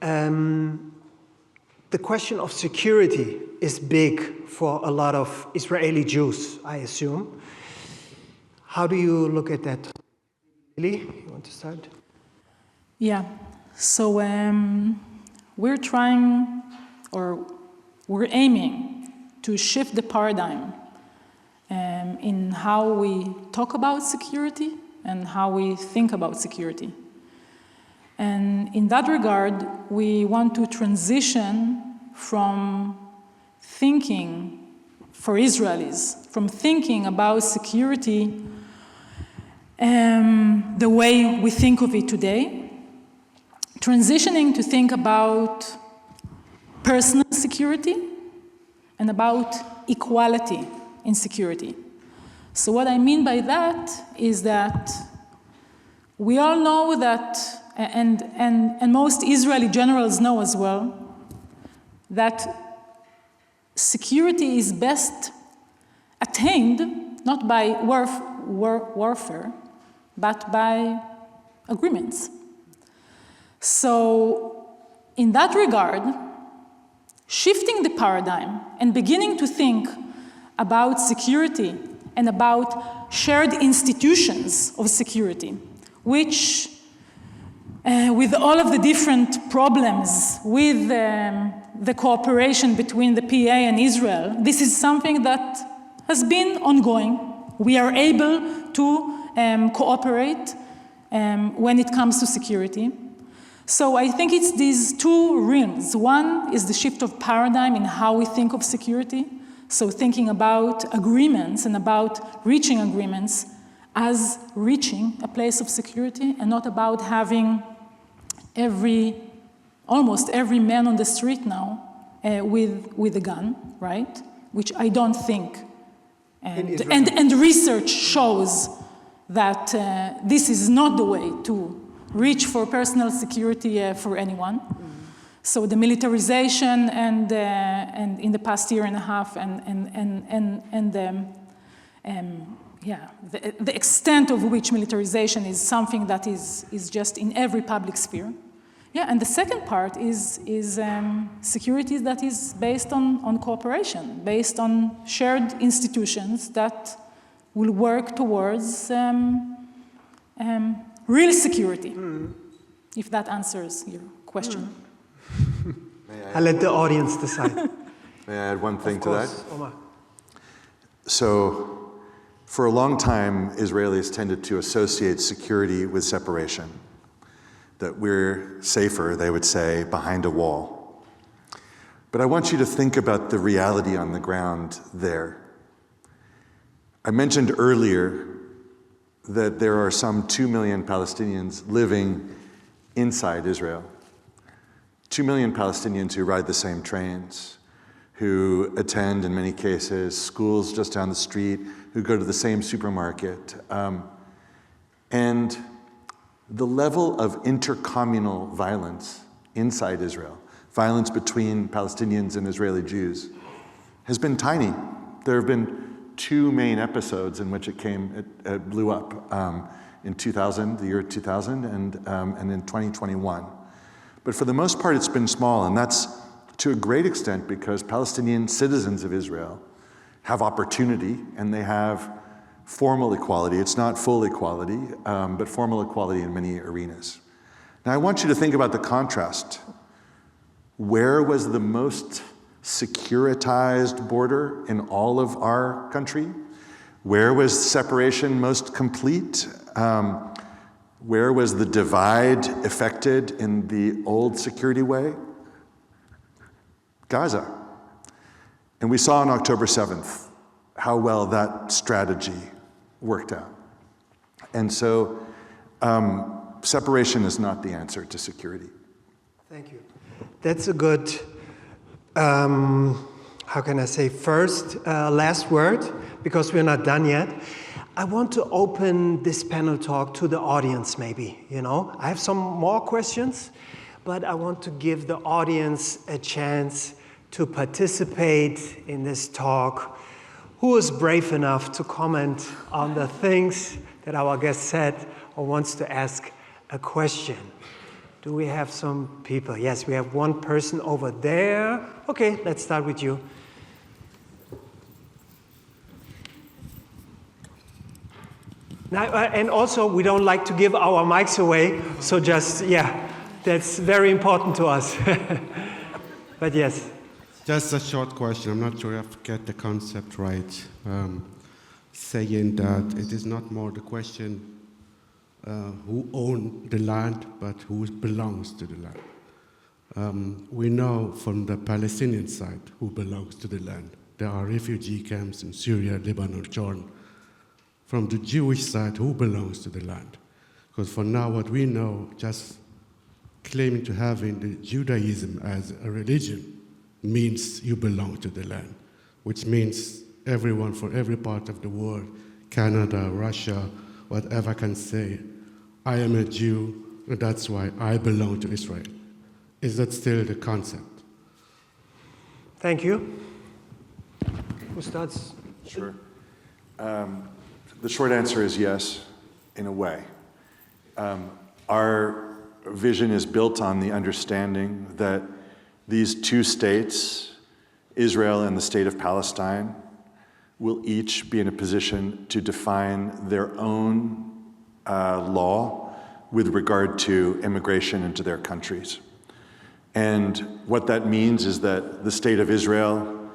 The question of security is big for a lot of Israeli Jews, I assume. How do you look at that? Lily, you want to start? Yeah, so we're trying, or we're aiming to shift the paradigm in how we talk about security and how we think about security. And in that regard, we want to transition from thinking, for Israelis, from thinking about security the way we think of it today, transitioning to think about personal security and about equality in security. So what I mean by that is that we all know that, and most Israeli generals know as well, that security is best attained not by warfare, but by agreements. So in that regard, shifting the paradigm and beginning to think about security and about shared institutions of security, which, with all of the different problems with the cooperation between the PA and Israel, this is something that has been ongoing. We are able to cooperate when it comes to security. So I think it's these two realms. One is the shift of paradigm in how we think of security. So thinking about agreements and about reaching agreements as reaching a place of security and not about having almost every man on the street now with a gun, right? Which I don't think. And research shows that this is not the way to reach for personal security for anyone. So the militarization and in the past year and a half the extent of which militarization is something that is just in every public sphere. Yeah, and the second part is security that is based on cooperation, based on shared institutions that will work towards real security, if that answers your question. I'll let the audience decide. May I add one thing to that? Omar. So, for a long time, Israelis tended to associate security with separation. That we're safer, they would say, behind a wall. But I want you to think about the reality on the ground there. I mentioned earlier that there are some 2 million Palestinians living inside Israel. 2 million Palestinians who ride the same trains, who attend, in many cases, schools just down the street, who go to the same supermarket. And the level of intercommunal violence inside Israel, violence between Palestinians and Israeli Jews, has been tiny. There have been 2 main episodes in which it blew up in 2000, the year 2000, and in 2021. But for the most part, it's been small, and that's to a great extent because Palestinian citizens of Israel have opportunity, and they have formal equality. It's not full equality, but formal equality in many arenas. Now, I want you to think about the contrast. Where was the most securitized border in all of our country? Where was separation most complete? Where was the divide effected in the old security way? Gaza. And we saw on October 7th how well that strategy worked out. And so separation is not the answer to security. Thank you. That's a good how can I say, last word, because we're not done yet. I want to open this panel talk to the audience, maybe, you know. I have some more questions, but I want to give the audience a chance to participate in this talk. Who is brave enough to comment on the things that our guest said or wants to ask a question? Do we have some people? Yes, we have one person over there. Okay, let's start with you. Now, and also, we don't like to give our mics away, so just, yeah, that's very important to us. But yes. Just a short question. I'm not sure if I get the concept right. Saying that it is not more the question who owns the land, but who belongs to the land. We know from the Palestinian side who belongs to the land. There are refugee camps in Syria, Lebanon, Jordan. From the Jewish side, who belongs to the land? Because for now, what we know, just claiming to having the Judaism as a religion means you belong to the land, which means everyone from every part of the world, Canada, Russia, whatever can say, I am a Jew, and that's why I belong to Israel. Is that still the concept? Thank you. Who starts? Sure. The short answer is yes, in a way. Our vision is built on the understanding that these two states, Israel and the state of Palestine, will each be in a position to define their own law with regard to immigration into their countries. And what that means is that the state of Israel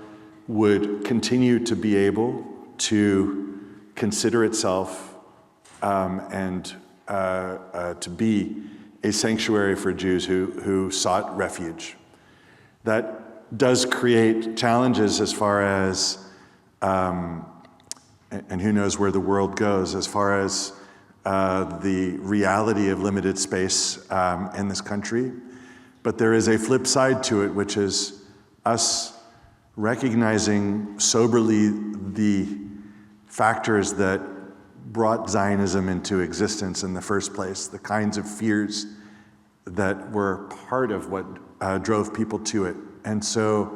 would continue to be able to consider itself and to be a sanctuary for Jews who sought refuge. That does create challenges as far as, and who knows where the world goes, as far as the reality of limited space in this country. But there is a flip side to it, which is us recognizing soberly the factors that brought Zionism into existence in the first place, the kinds of fears that were part of what drove people to it. And so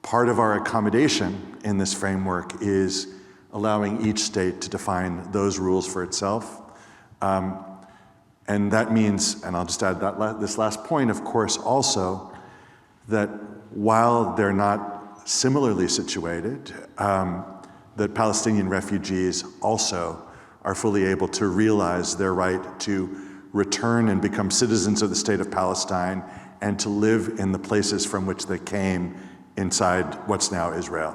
part of our accommodation in this framework is allowing each state to define those rules for itself. And that means, and I'll just add that this last point, of course, also, that while they're not similarly situated, that Palestinian refugees also are fully able to realize their right to return and become citizens of the state of Palestine and to live in the places from which they came inside what's now Israel.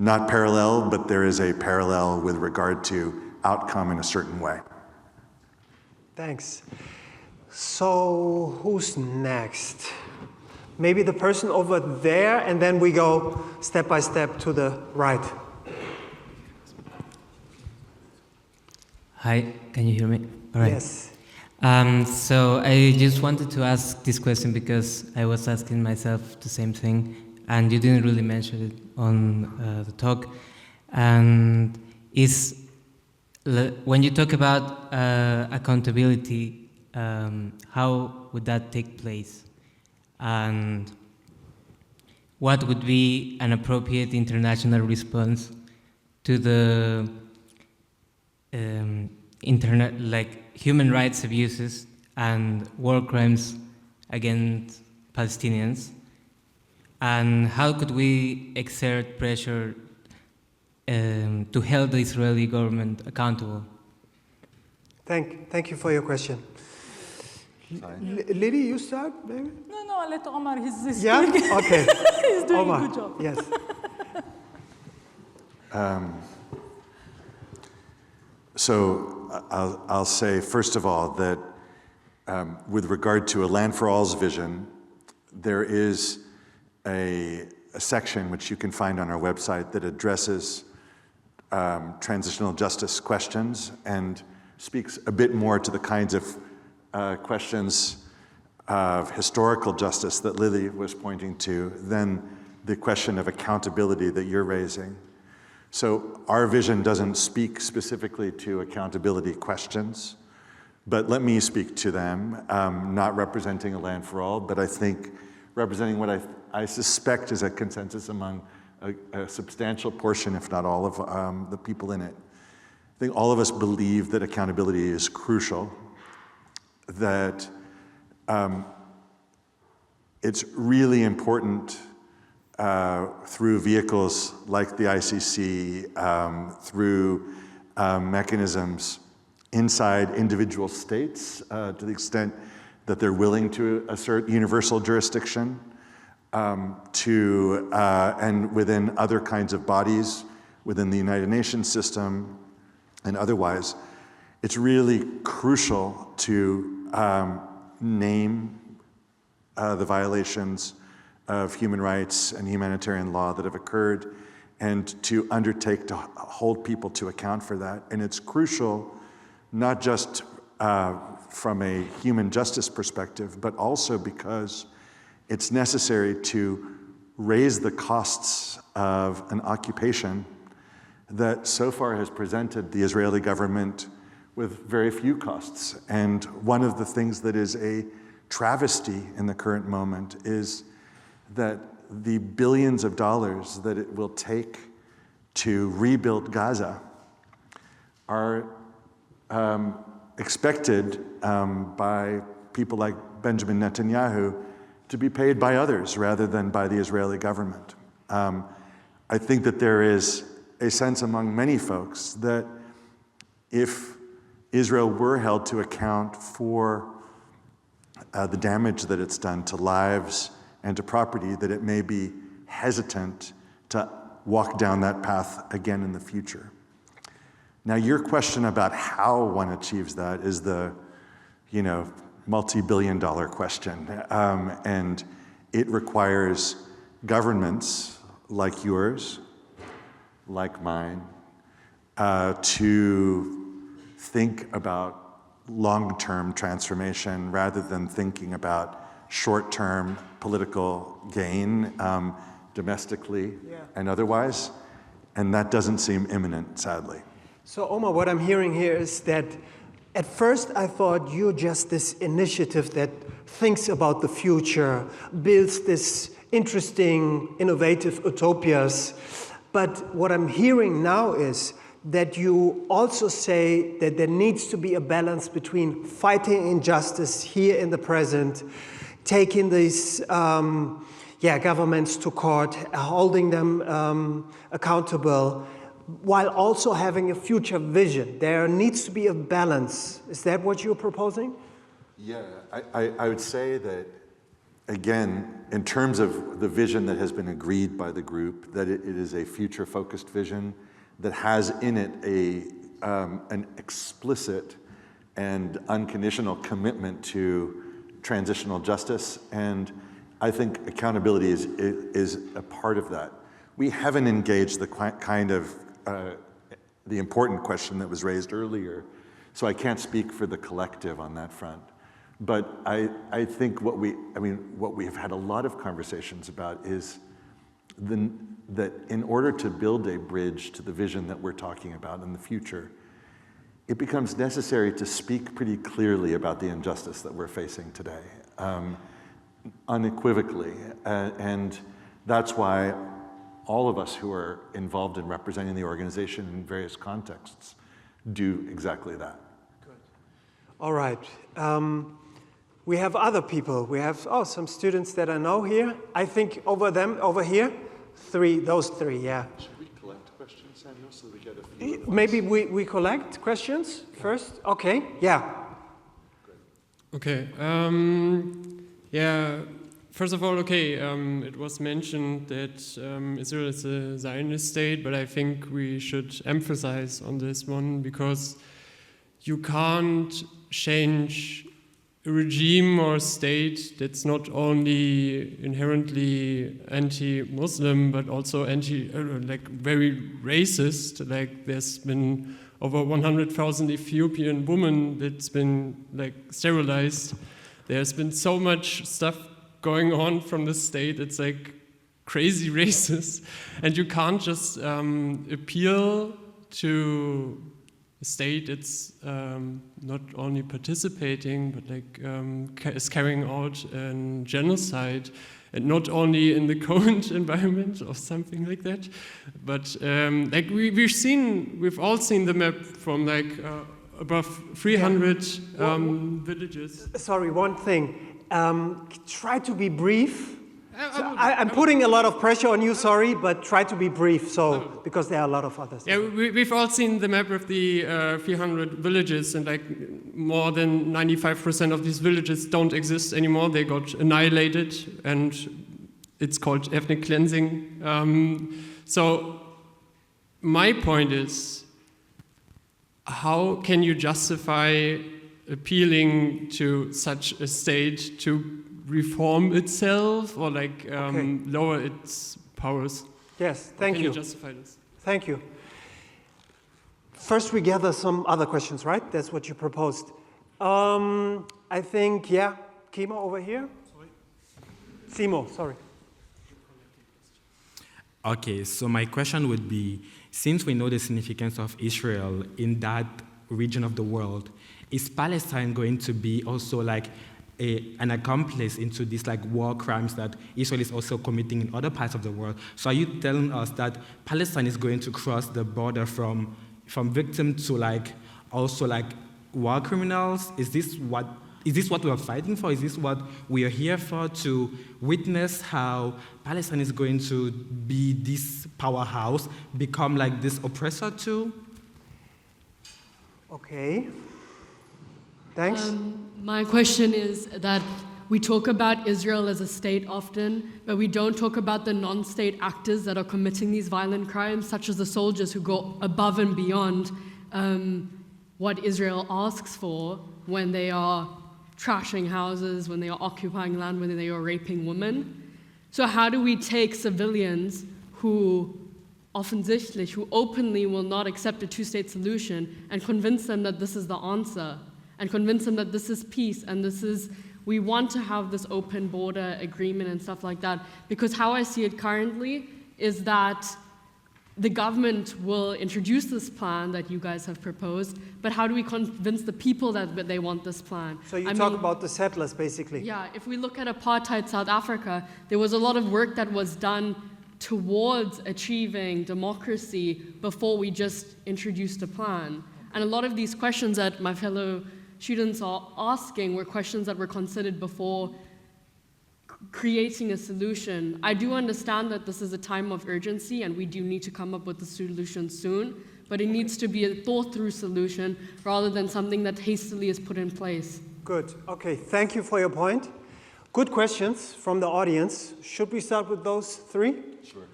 Not parallel, but there is a parallel with regard to outcome in a certain way. Thanks. So who's next? Maybe the person over there, and then we go step by step to the right. Hi, can you hear me? All right. Yes. So I just wanted to ask this question because I was asking myself the same thing, and you didn't really mention it on the talk. And when you talk about accountability, how would that take place? And what would be an appropriate international response to the human rights abuses and war crimes against Palestinians? And how could we exert pressure to hold the Israeli government accountable? Thank you for your question. Lily, you start, maybe? No, I'll let Omar. He's yeah? doing, Okay. he's doing Omar, a good job. Yes. So I'll say, first of all, that with regard to a Land for All's vision, there is a section which you can find on our website that addresses transitional justice questions and speaks a bit more to the kinds of questions of historical justice that Lily was pointing to than the question of accountability that you're raising. So our vision doesn't speak specifically to accountability questions, but let me speak to them, not representing a land for all, but I think representing what I suspect is a consensus among a substantial portion, if not all, of the people in it. I think all of us believe that accountability is crucial, that it's really important through vehicles like the ICC, through mechanisms inside individual states, to the extent that they're willing to assert universal jurisdiction, and within other kinds of bodies, within the United Nations system and otherwise. It's really crucial to name the violations of human rights and humanitarian law that have occurred, and to undertake to hold people to account for that. And it's crucial not just from a human justice perspective, but also because it's necessary to raise the costs of an occupation that so far has presented the Israeli government with very few costs. And one of the things that is a travesty in the current moment is that the billions of dollars that it will take to rebuild Gaza are expected by people like Benjamin Netanyahu to be paid by others rather than by the Israeli government. I think that there is a sense among many folks that if Israel were held to account for the damage that it's done to lives and to property, that it may be hesitant to walk down that path again in the future. Now, your question about how one achieves that is the, multi-billion-dollar question, and it requires governments like yours, like mine, to think about long-term transformation rather than thinking about short-term political gain domestically and otherwise, and that doesn't seem imminent, sadly. So, Omar, what I'm hearing here is that at first I thought you're just this initiative that thinks about the future, builds this interesting, innovative utopias. But what I'm hearing now is that you also say that there needs to be a balance between fighting injustice here in the present, taking these governments to court, holding them accountable, while also having a future vision. There needs to be a balance. Is that what you're proposing? Yeah, I would say that, again, in terms of the vision that has been agreed by the group, that it is a future-focused vision that has in it an explicit and unconditional commitment to transitional justice, and I think accountability is a part of that. We haven't engaged the kind of the important question that was raised earlier, so I can't speak for the collective on that front. But I think what we have had a lot of conversations about is that in order to build a bridge to the vision that we're talking about in the future, it becomes necessary to speak pretty clearly about the injustice that we're facing today, unequivocally. And that's why all of us who are involved in representing the organization in various contexts do exactly that. Good. All right. We have other people. We have some students that I know here. I think over here, those three, yeah. Should we collect questions, Samuel, so that we get a few? Maybe we collect questions first? Okay, yeah. Okay, first of all, it was mentioned that Israel is a Zionist state, but I think we should emphasize on this one because you can't change a regime or state that's not only inherently anti-Muslim, but also very racist. Like there's been over 100,000 Ethiopian women that's been sterilized. There's been so much stuff going on from the state. It's crazy races, and you can't just appeal to a state that's not only participating but like is carrying out a genocide, and not only in the current environment or something like that, but like we've all seen the map from like above 300 villages. Sorry, one thing. Try to be brief. I'm putting a lot of pressure on you, sorry, but try to be brief, because there are a lot of others. Yeah, we've all seen the map of the 300 villages, and like more than 95% of these villages don't exist anymore. They got annihilated, and it's called ethnic cleansing. So my point is, how can you justify appealing to such a state to reform itself or like lower its powers? Yes, thank you. How can you justify this? Thank you. First, we gather some other questions, right? That's what you proposed. I think, Kimo over here. Sorry. Simo, sorry. Okay, so my question would be, since we know the significance of Israel in that region of the world, is Palestine going to be also like an accomplice into these like war crimes that Israel is also committing in other parts of the world? So are you telling us that Palestine is going to cross the border from victim to like also like war criminals? Is this what we are fighting for? Is this what we are here for, to witness how Palestine is going to be this powerhouse, become like this oppressor too? Okay. Thanks. My question is that we talk about Israel as a state often, but we don't talk about the non-state actors that are committing these violent crimes, such as the soldiers who go above and beyond what Israel asks for when they are trashing houses, when they are occupying land, when they are raping women. So how do we take civilians who offensichtlich, who openly will not accept a two-state solution, and convince them that this is the answer, and convince them that this is peace, and we want to have this open border agreement and stuff like that? Because how I see it currently is that the government will introduce this plan that you guys have proposed, but how do we convince the people that they want this plan? So you talk about the settlers, basically. Yeah, if we look at apartheid South Africa, there was a lot of work that was done towards achieving democracy before we just introduced a plan. And a lot of these questions that my fellow students are asking were questions that were considered before creating a solution. I do understand that this is a time of urgency and we do need to come up with a solution soon, but it needs to be a thought-through solution rather than something that hastily is put in place. Good. Okay, thank you for your point. Good questions from the audience. Should we start with those three? Sure.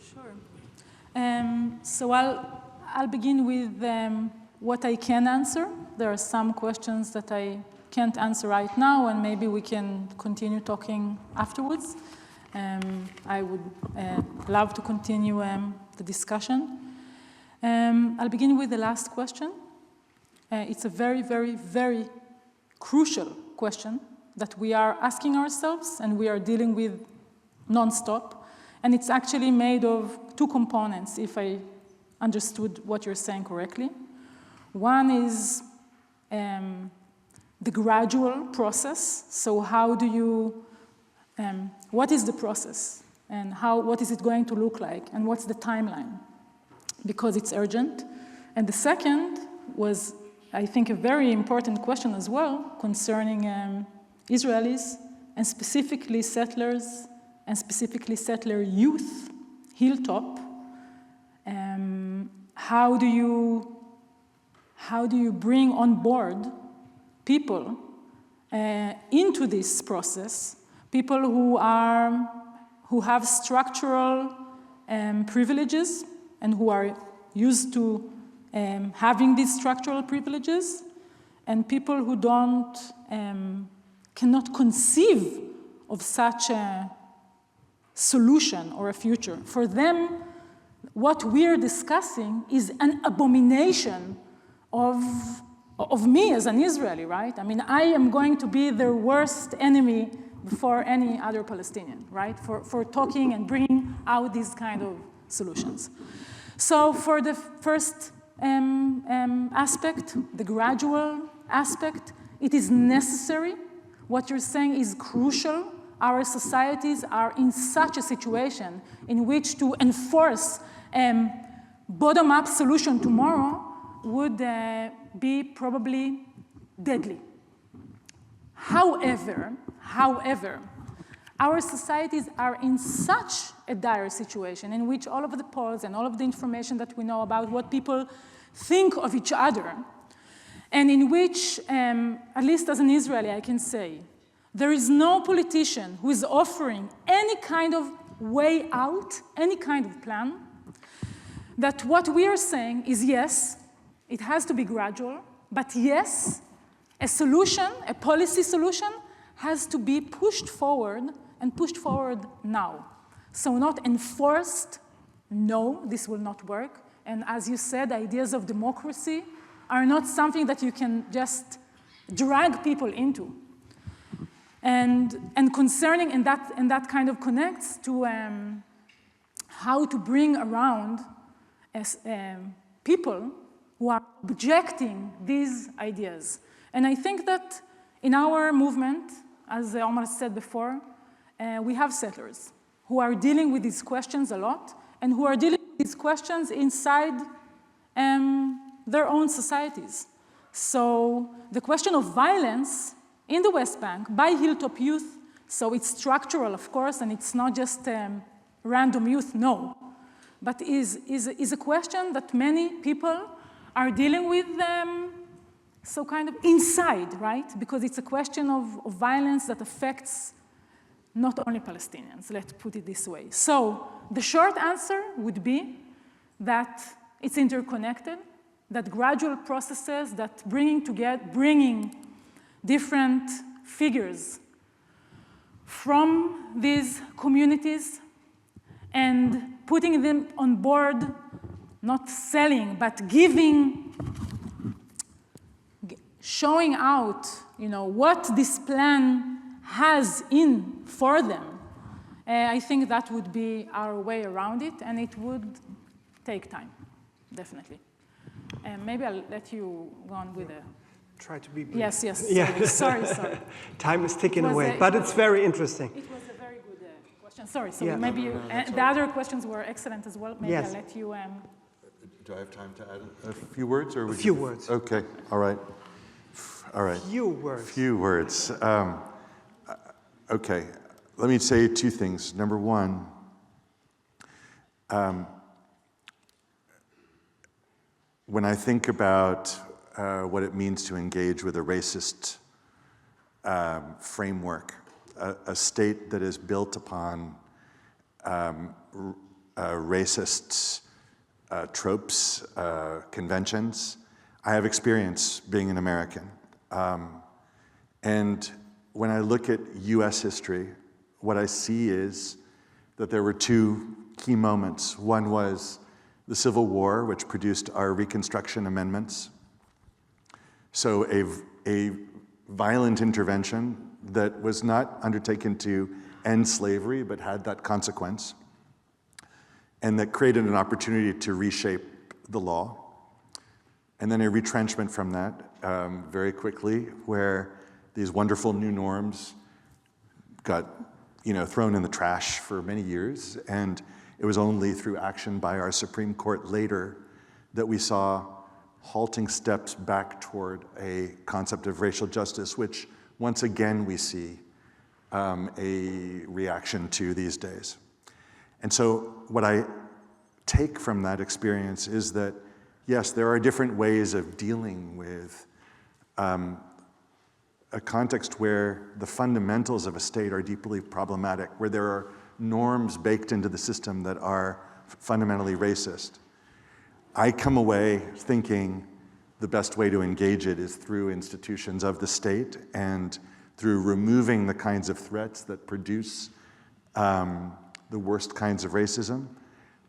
So I'll begin with what I can answer. There are some questions that I can't answer right now, and maybe we can continue talking afterwards. I would love to continue the discussion. I'll begin with the last question. It's a very, very, very crucial question that we are asking ourselves and we are dealing with nonstop. And it's actually made of two components, if I understood what you're saying correctly. One is the gradual process. So how do you, what is the process? And what is it going to look like? And what's the timeline? Because it's urgent. And the second was, I think, a very important question as well concerning Israelis, and specifically settlers, and specifically settler youth, hilltop. How do you bring on board people into this process, people who have structural privileges and who are used to having these structural privileges, and people who cannot conceive of such a solution or a future. For them, what we're discussing is an abomination of me as an Israeli, right? I mean, I am going to be their worst enemy before any other Palestinian, right? For talking and bringing out these kind of solutions. So for the first aspect, the gradual aspect, it is necessary. What you're saying is crucial. Our societies are in such a situation in which to enforce bottom-up solution tomorrow would be probably deadly. However, our societies are in such a dire situation in which all of the polls and all of the information that we know about what people think of each other, and in which, at least as an Israeli, I can say, there is no politician who is offering any kind of way out, any kind of plan, that what we are saying is yes, it has to be gradual, but yes, a solution, a policy solution, has to be pushed forward and pushed forward now. So not enforced, no, this will not work. And as you said, ideas of democracy are not something that you can just drag people into. And concerning, and that kind of connects to how to bring around people who are objecting these ideas. And I think that in our movement, as Omar said before, we have settlers who are dealing with these questions a lot and who are dealing with these questions inside their own societies. So the question of violence in the West Bank by hilltop youth, so it's structural, of course, and it's not just random youth, no, but is a question that many people are dealing with so kind of inside, right? Because it's a question of violence that affects not only Palestinians, let's put it this way. So the short answer would be that it's interconnected, that gradual processes, that bringing different figures from these communities and putting them on board, not selling, but giving, showing out, what this plan has in for them. I think that would be our way around it, and it would take time, definitely. Maybe I'll let you go on with a... Try to be brief. Yes. Yeah. Sorry. Time is ticking away, but it's very interesting. It was a very good question. Sorry. So yeah. Maybe the other questions were excellent as well. Maybe yes. I'll let you. Do I have time to add a few words, or a few words? Okay. All right. Few words. Few words. Okay. Let me say two things. Number one. When I think about what it means to engage with a racist framework, a state that is built upon racist tropes, conventions, I have experience being an American. And when I look at US history, what I see is that there were two key moments. One was the Civil War, which produced our Reconstruction Amendments. So a violent intervention that was not undertaken to end slavery, but had that consequence, and that created an opportunity to reshape the law. And then a retrenchment from that very quickly, where these wonderful new norms got thrown in the trash for many years, and it was only through action by our Supreme Court later that we saw halting steps back toward a concept of racial justice, which once again we see a reaction to these days. And so what I take from that experience is that, yes, there are different ways of dealing with a context where the fundamentals of a state are deeply problematic, where there are norms baked into the system that are fundamentally racist. I come away thinking the best way to engage it is through institutions of the state and through removing the kinds of threats that produce the worst kinds of racism.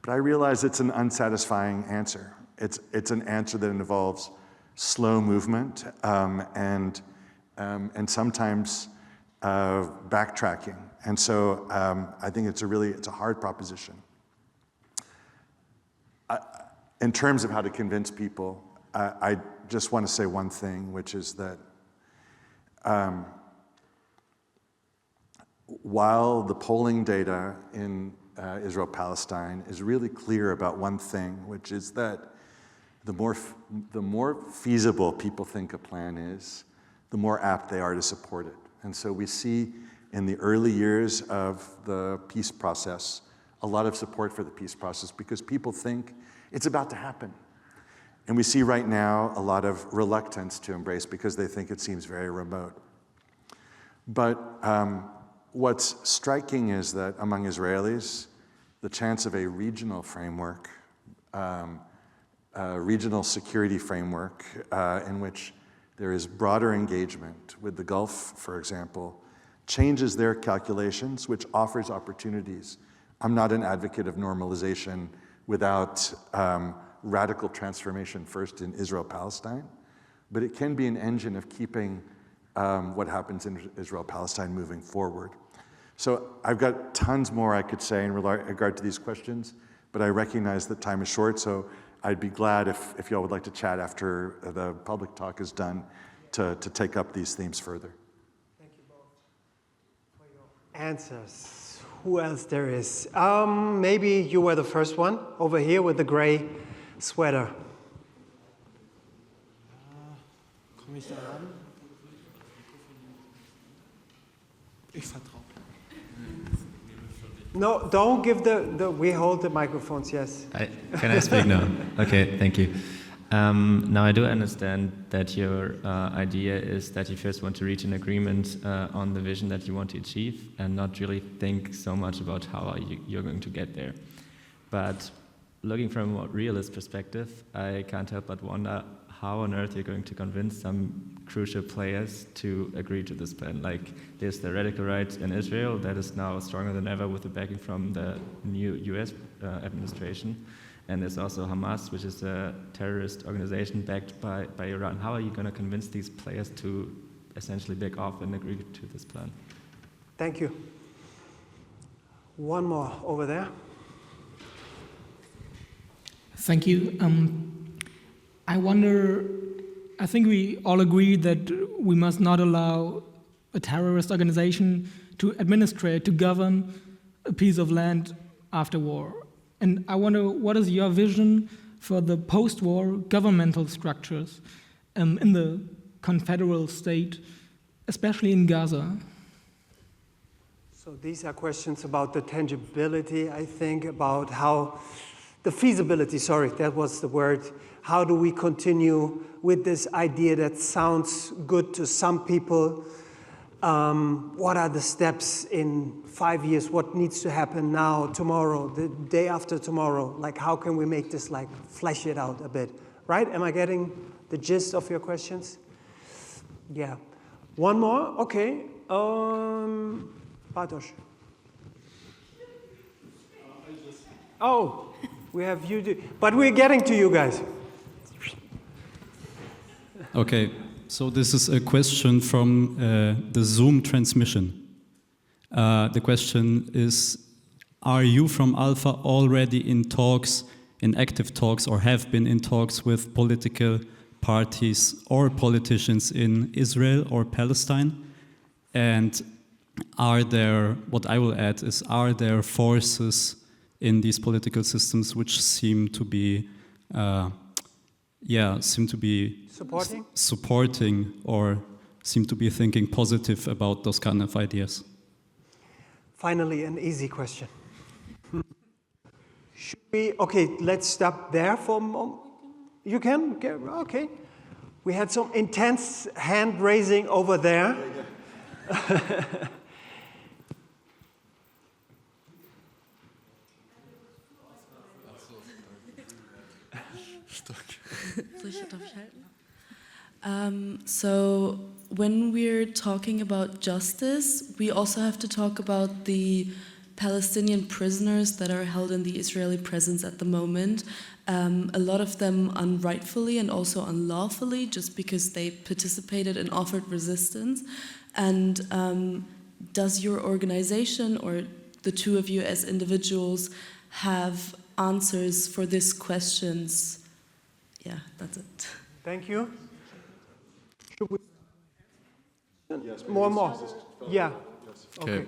But I realize it's an unsatisfying answer. It's an answer that involves slow movement and sometimes backtracking. And so I think it's a hard proposition. in terms of how to convince people, I just want to say one thing, which is that while the polling data in Israel-Palestine is really clear about one thing, which is that the more feasible people think a plan is, the more apt they are to support it. And so we see in the early years of the peace process a lot of support for the peace process because people think it's about to happen. And we see right now a lot of reluctance to embrace because they think it seems very remote. But what's striking is that among Israelis, the chance of a regional framework, a regional security framework in which there is broader engagement with the Gulf, for example, changes their calculations, which offers opportunities. I'm not an advocate of normalization without radical transformation first in Israel-Palestine, but it can be an engine of keeping what happens in Israel-Palestine moving forward. So I've got tons more I could say in regard to these questions, but I recognize that time is short, so I'd be glad if y'all would like to chat after the public talk is done to take up these themes further. Thank you both for your answers. Who else there is? Maybe you were the first one over here with the gray sweater. Komme ich da ran? Ich vertraue. No, don't give we hold the microphones, yes. Can I speak now? Okay, thank you. Now I do understand that your idea is that you first want to reach an agreement on the vision that you want to achieve and not really think so much about how you're going to get there. But looking from a more realist perspective, I can't help but wonder how on earth you're going to convince some crucial players to agree to this plan. Like, there's the radical right in Israel that is now stronger than ever with the backing from the new US administration. And there's also Hamas, which is a terrorist organization backed by Iran. How are you going to convince these players to essentially back off and agree to this plan? Thank you. One more over there. Thank you. I wonder, I think we all agree that we must not allow a terrorist organization to administrate, to govern a piece of land after war. And I wonder, what is your vision for the post-war governmental structures in the Confederate state, especially in Gaza? So these are questions about the tangibility, I think, about how the feasibility, sorry, that was the word. How do we continue with this idea that sounds good to some people? What are the steps in 5 years? What needs to happen now, tomorrow, the day after tomorrow? Like, how can we make this, like, flesh it out a bit? Right? Am I getting the gist of your questions? Yeah. One more? Okay. Bartosz. Oh, we have you, but we're getting to you guys. Okay, so this is a question from the Zoom transmission. The question is, are you from Alpha already in talks, in active talks, or have been in talks with political parties or politicians in Israel or Palestine? And are there, what I will add is, are there forces in these political systems which seem to be supporting or seem to be thinking positive about those kind of ideas? Finally, an easy question. Should we, okay, let's stop there for a moment. You can? Okay. We had some intense hand raising over there. So when we're talking about justice, we also have to talk about the Palestinian prisoners that are held in the Israeli prisons at the moment. A lot of them unrightfully and also unlawfully, just because they participated and offered resistance. And does your organization or the two of you as individuals have answers for these questions. Yeah, that's it. Thank you. More. Yeah. Okay.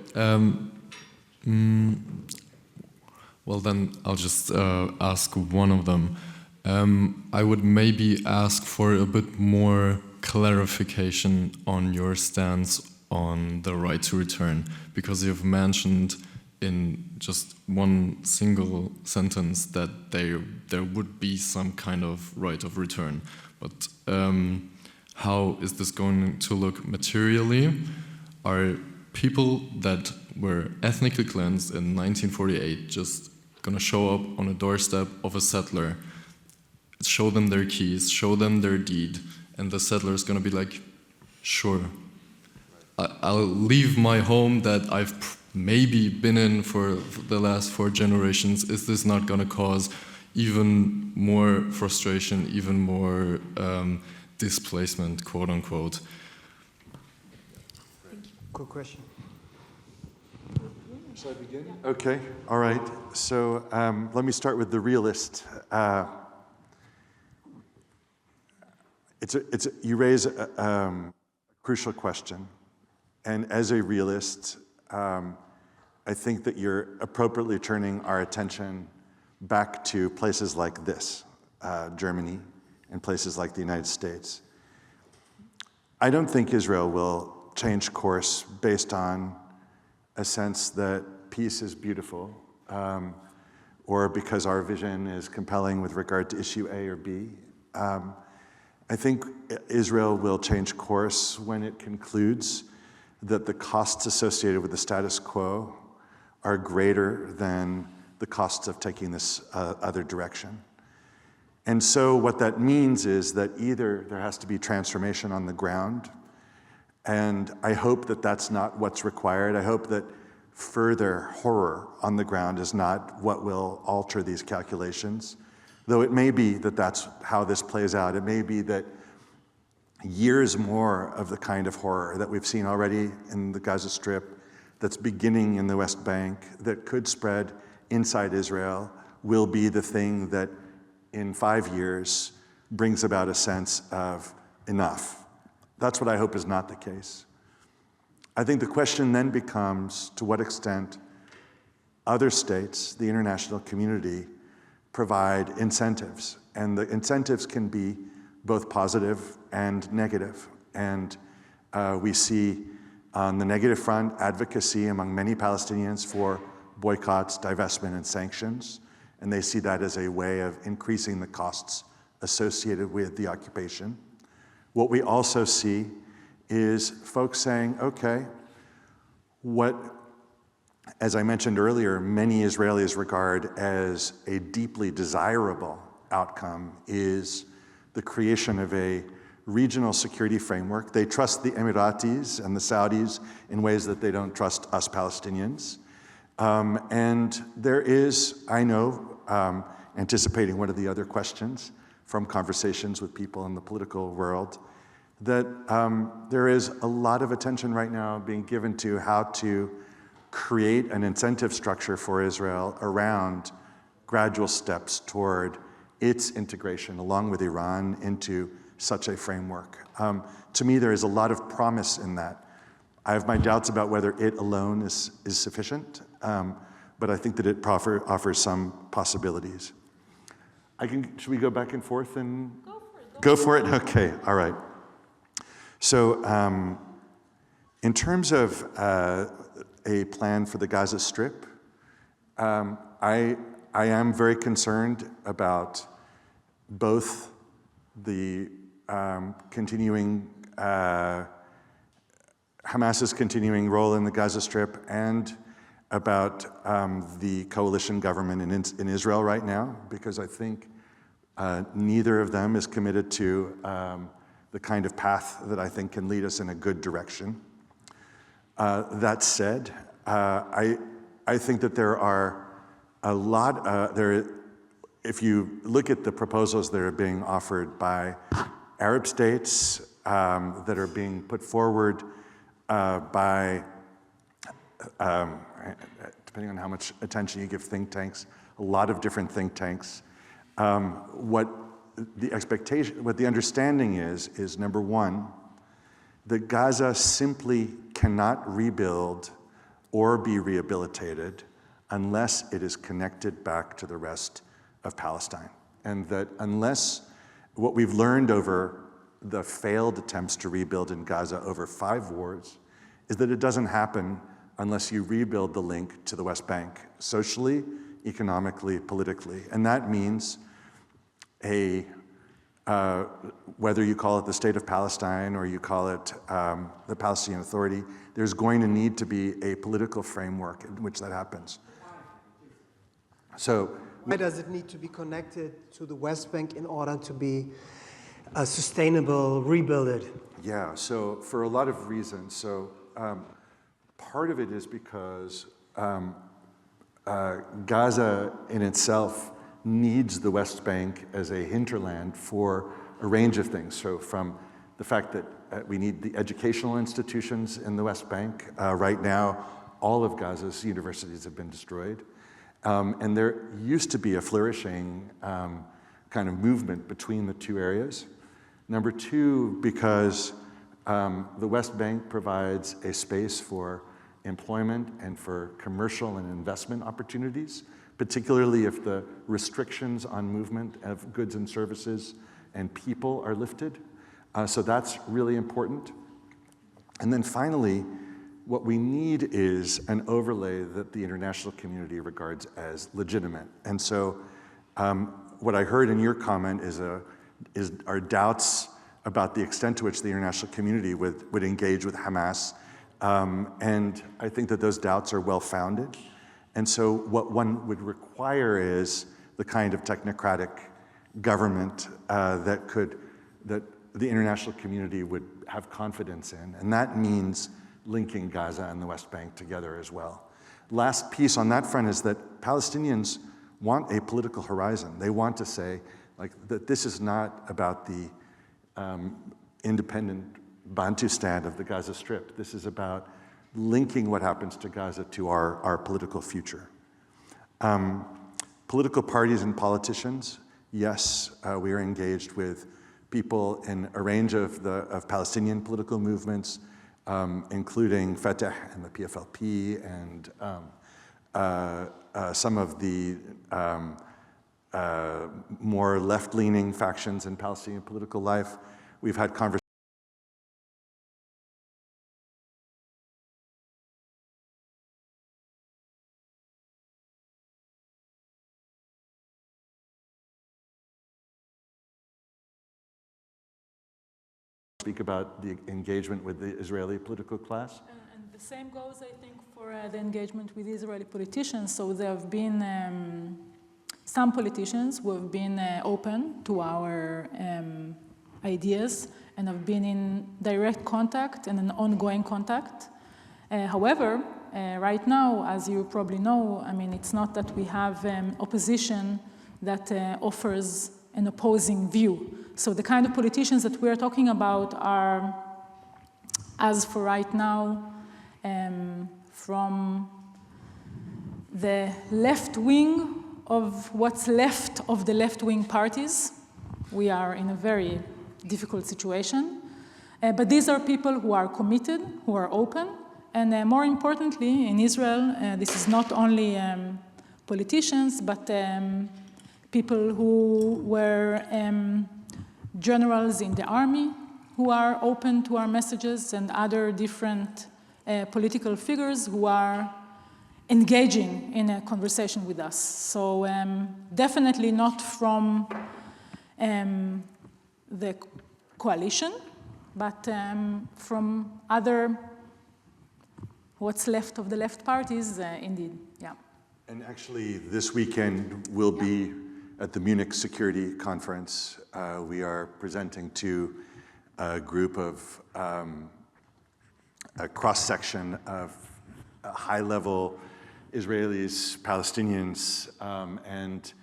Well, then I'll just ask one of them. I would maybe ask for a bit more clarification on your stance on the right to return, because you've mentioned in just one single sentence that there would be some kind of right of return. But how is this going to look materially? Are people that were ethnically cleansed in 1948 just going to show up on a doorstep of a settler, show them their keys, show them their deed, and the settler is going to be like, sure, I'll leave my home that I've maybe been in for the last 4 generations. Is this not going to cause even more frustration, even more displacement, quote unquote? Good question. Shall I begin? Okay, all right. So let me start with the realist. You raise a crucial question. And as a realist, I think that you're appropriately turning our attention back to places like this, Germany, and places like the United States. I don't think Israel will change course based on a sense that peace is beautiful, or because our vision is compelling with regard to issue A or B. I think Israel will change course when it concludes that the costs associated with the status quo are greater than the costs of taking this other direction. And so what that means is that either there has to be transformation on the ground, and I hope that that's not what's required. I hope that further horror on the ground is not what will alter these calculations, though it may be that that's how this plays out. It may be that years more of the kind of horror that we've seen already in the Gaza Strip, that's beginning in the West Bank, that could spread inside Israel, will be the thing that in 5 years brings about a sense of enough. That's what I hope is not the case. I think the question then becomes to what extent other states, the international community, provide incentives. And the incentives can be both positive and negative. And we see on the negative front advocacy among many Palestinians for boycotts, divestment, and sanctions. And they see that as a way of increasing the costs associated with the occupation. What we also see is folks saying, okay, what, as I mentioned earlier, many Israelis regard as a deeply desirable outcome is the creation of a regional security framework. They trust the Emiratis and the Saudis in ways that they don't trust us Palestinians. And there is, I know, anticipating one of the other questions from conversations with people in the political world, that there is a lot of attention right now being given to how to create an incentive structure for Israel around gradual steps toward its integration, along with Iran, into such a framework. To me, there is a lot of promise in that. I have my doubts about whether it alone is sufficient, but I think that it offers some possibilities. Should we go back and forth and go for it? Okay, all right. So in terms of a plan for the Gaza Strip, I am very concerned about both the Hamas's continuing role in the Gaza Strip and about the coalition government in Israel right now, because I think neither of them is committed to the kind of path that I think can lead us in a good direction. That said, I think that there are a lot, if you look at the proposals that are being offered by Arab states, that are being put forward by, depending on how much attention you give think tanks, a lot of different think tanks. What the understanding is number one, that Gaza simply cannot rebuild or be rehabilitated unless it is connected back to the rest of Palestine. And that unless what we've learned over the failed attempts to rebuild in Gaza over 5 wars is that it doesn't happen unless you rebuild the link to the West Bank, socially, economically, politically. And that means whether you call it the State of Palestine or you call it the Palestinian Authority, there's going to need to be a political framework in which that happens. So, why does it need to be connected to the West Bank in order to be sustainable, rebuilded? Yeah, so for a lot of reasons. So part of it is because Gaza in itself needs the West Bank as a hinterland for a range of things. So from the fact that we need the educational institutions in the West Bank. Right now, all of Gaza's universities have been destroyed. And there used to be a flourishing kind of movement between the two areas. Number two, because the West Bank provides a space for employment and for commercial and investment opportunities, particularly if the restrictions on movement of goods and services and people are lifted. So that's really important. And then finally, what we need is an overlay that the international community regards as legitimate. And so what I heard in your comment are doubts about the extent to which the international community would engage with Hamas. And I think that those doubts are well-founded. And so what one would require is the kind of technocratic government that the international community would have confidence in. And that means linking Gaza and the West Bank together as well. Last piece on that front is that Palestinians want a political horizon. They want to say that this is not about the independent Bantustan of the Gaza Strip. This is about linking what happens to Gaza to our political future. Political parties and politicians, yes, we are engaged with people in a range of Palestinian political movements, including Fatah and the PFLP and some of the more left-leaning factions in Palestinian political life. We've had conversations speak about the engagement with the Israeli political class. And the same goes, I think, for the engagement with Israeli politicians. So there have been some politicians who have been open to our ideas and have been in direct contact and an ongoing contact. However, right now, as you probably know, I mean, it's not that we have opposition that offers an opposing view. So the kind of politicians that we're talking about are, as for right now, from the left wing of what's left of the left-wing parties. We are in a very difficult situation. But these are people who are committed, who are open, and more importantly, in Israel, this is not only politicians, but people who were generals in the army who are open to our messages, and other different political figures who are engaging in a conversation with us. So definitely not from the coalition, but from other, what's left of the left parties, indeed, yeah. And actually, this weekend we'll be at the Munich Security Conference. We are presenting to a group of a cross-section of high-level Israelis, Palestinians, and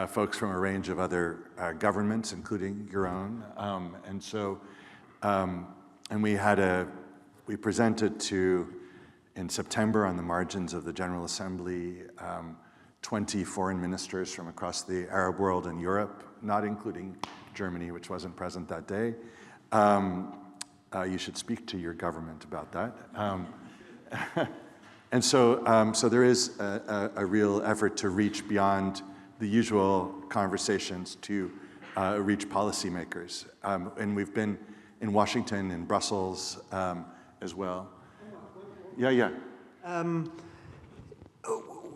folks from a range of other governments, including your own. And so, and we presented in September on the margins of the General Assembly 20 foreign ministers from across the Arab world and Europe, not including Germany, which wasn't present that day. You should speak to your government about that. And so there is a real effort to reach beyond the usual conversations to reach policymakers. And we've been in Washington and Brussels as well. Yeah.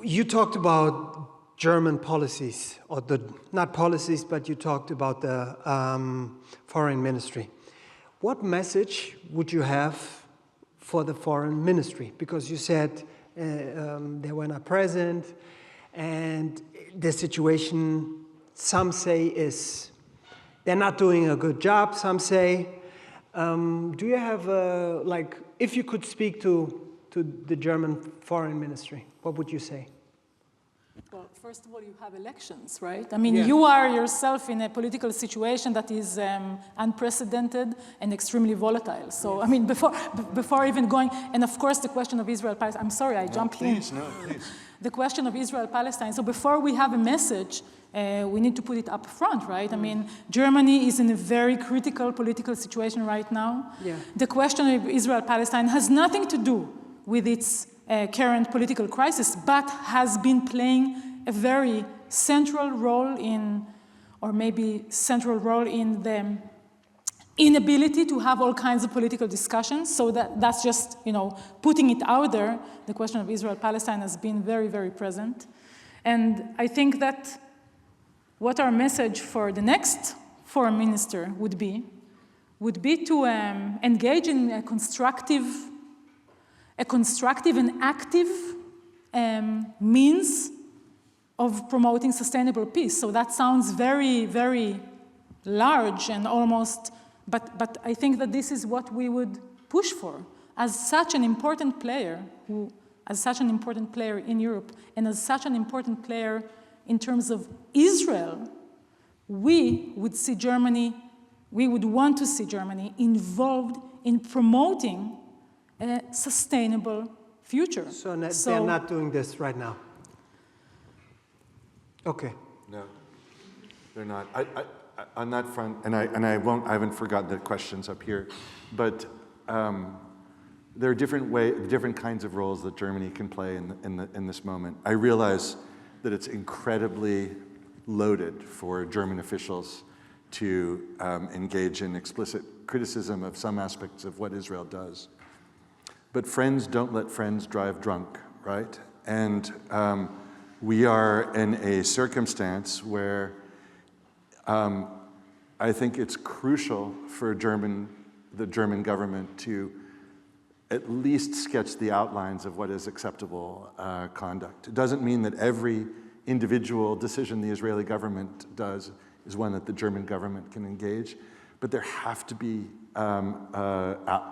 You talked about German policies, or not policies, but you talked about the foreign ministry. What message would you have for the foreign ministry? Because you said they were not present, and the situation, some say, is they're not doing a good job, some say. Do you have, if you could speak to the German foreign ministry, what would you say? Well, first of all, you have elections, right? I mean, you are yourself in a political situation that is unprecedented and extremely volatile. So, I mean, before even going, and of course, the question of Israel-Palestine, I'm sorry, I jumped in. Please. The question of Israel-Palestine. So before we have a message, we need to put it up front, right? I mean, Germany is in a very critical political situation right now. Yeah. The question of Israel-Palestine has nothing to do with its current political crisis, but has been playing a very central role in, or maybe central role in the inability to have all kinds of political discussions. So that's just, putting it out there. The question of Israel-Palestine has been very, very present. And I think that what our message for the next foreign minister would be to engage in a constructive and active means of promoting sustainable peace. So that sounds very, very large and almost, but I think that this is what we would push for as such an important player, as such an important player in Europe, and as such an important player in terms of Israel. We would want to see Germany involved in promoting a sustainable future. So they're not doing this right now? Okay. No, they're not. On that front, and I haven't forgotten the questions up here, but there are different kinds of roles that Germany can play in this moment. I realize that it's incredibly loaded for German officials to engage in explicit criticism of some aspects of what Israel does. But friends don't let friends drive drunk, right? And we are in a circumstance where I think it's crucial for the German government to at least sketch the outlines of what is acceptable conduct. It doesn't mean that every individual decision the Israeli government does is one that the German government can engage, but there have to be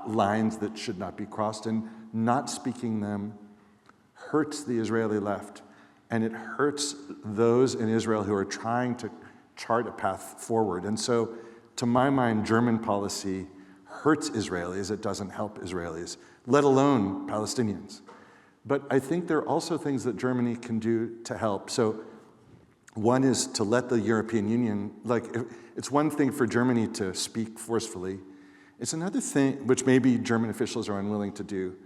lines that should not be crossed, and not speaking them hurts the Israeli left, and it hurts those in Israel who are trying to chart a path forward. And so, to my mind, German policy hurts Israelis, it doesn't help Israelis, let alone Palestinians. But I think there are also things that Germany can do to help. So one is to let the European Union, it's one thing for Germany to speak forcefully. It's another thing, which maybe German officials are unwilling to do,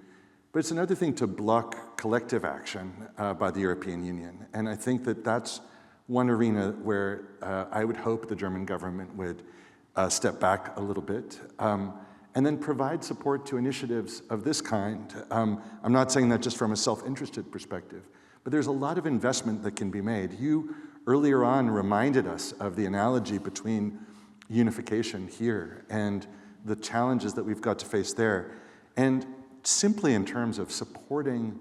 but it's another thing to block collective action by the European Union. And I think that that's one arena where I would hope the German government would step back a little bit and then provide support to initiatives of this kind. I'm not saying that just from a self-interested perspective, but there's a lot of investment that can be made. You earlier on reminded us of the analogy between unification here and the challenges that we've got to face there. And simply in terms of supporting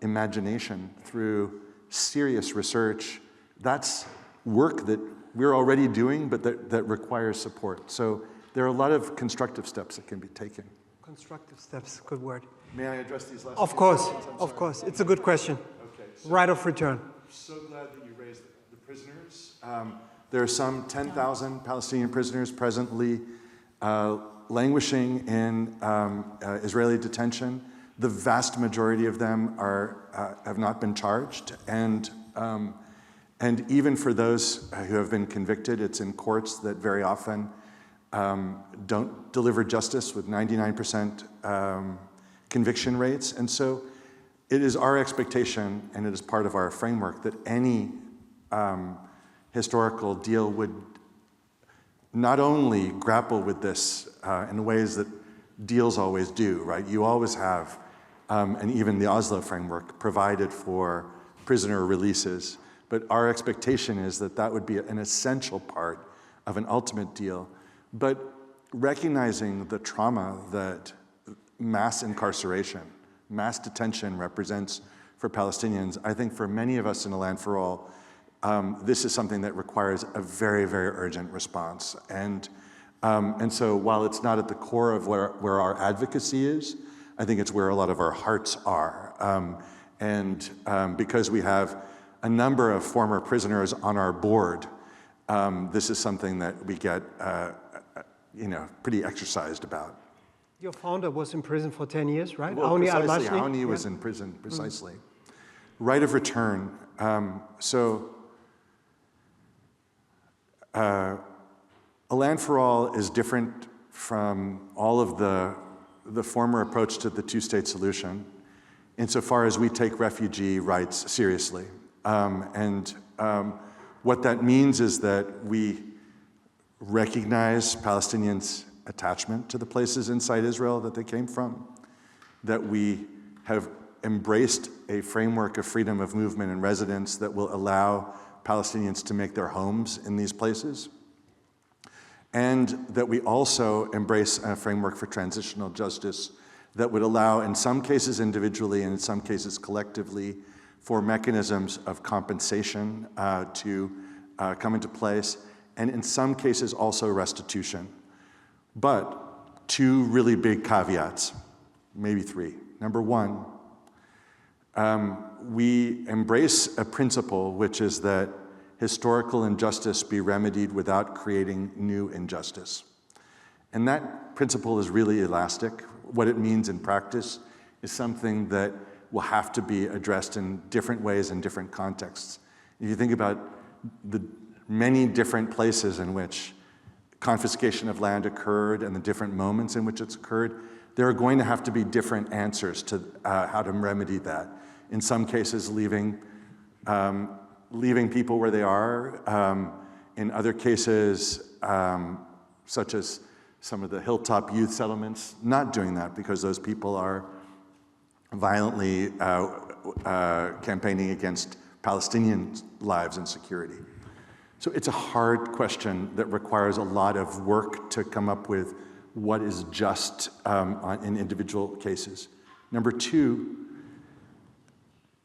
imagination through serious research, that's work that we're already doing, but that requires support. So there are a lot of constructive steps that can be taken. Constructive steps, good word. May I address these last Of course. It's a good question. Okay. Right of return. I'm so glad that you raised the prisoners. There are some 10,000 Palestinian prisoners presently languishing in Israeli detention. The vast majority of them have not been charged, and even for those who have been convicted, it's in courts that very often don't deliver justice with 99% conviction rates. And so it is our expectation, and it is part of our framework, that any historical deal would not only grapple with this in ways that deals always do, right? You always have, and even the Oslo framework provided for prisoner releases, but our expectation is that that would be an essential part of an ultimate deal. But recognizing the trauma that mass incarceration, mass detention represents for Palestinians, I think for many of us in A Land for All, this is something that requires a very, very urgent response. And so while it's not at the core of where our advocacy is, I think it's where a lot of our hearts are. Because we have a number of former prisoners on our board, this is something that we get pretty exercised about. Your founder was in prison for 10 years, right? Well, precisely, Auni was in prison, precisely. Right of return. A Land for All is different from all of the former approach to the two-state solution insofar as we take refugee rights seriously. What that means is that we recognize Palestinians' attachment to the places inside Israel that they came from, that we have embraced a framework of freedom of movement and residence that will allow Palestinians to make their homes in these places, and that we also embrace a framework for transitional justice that would allow, in some cases individually and in some cases collectively, for mechanisms of compensation to come into place, and in some cases also restitution. But two really big caveats, maybe three. Number one, we embrace a principle, which is that historical injustice be remedied without creating new injustice. And that principle is really elastic. What it means in practice is something that will have to be addressed in different ways in different contexts. If you think about the many different places in which confiscation of land occurred and the different moments in which it's occurred, there are going to have to be different answers to how to remedy that. In some cases, leaving people where they are. In other cases, such as some of the hilltop youth settlements, not doing that because those people are violently campaigning against Palestinian lives and security. So it's a hard question that requires a lot of work to come up with what is just in individual cases. Number two,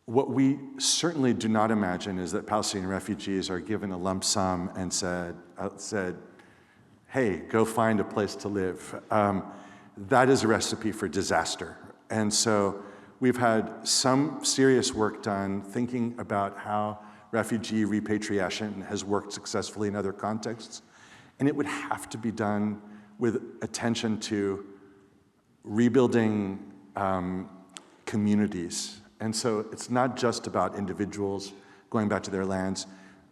what we certainly do not imagine is that Palestinian refugees are given a lump sum and said, hey, go find a place to live. That is a recipe for disaster. And so we've had some serious work done thinking about how refugee repatriation has worked successfully in other contexts. And it would have to be done with attention to rebuilding communities. And so it's not just about individuals going back to their lands.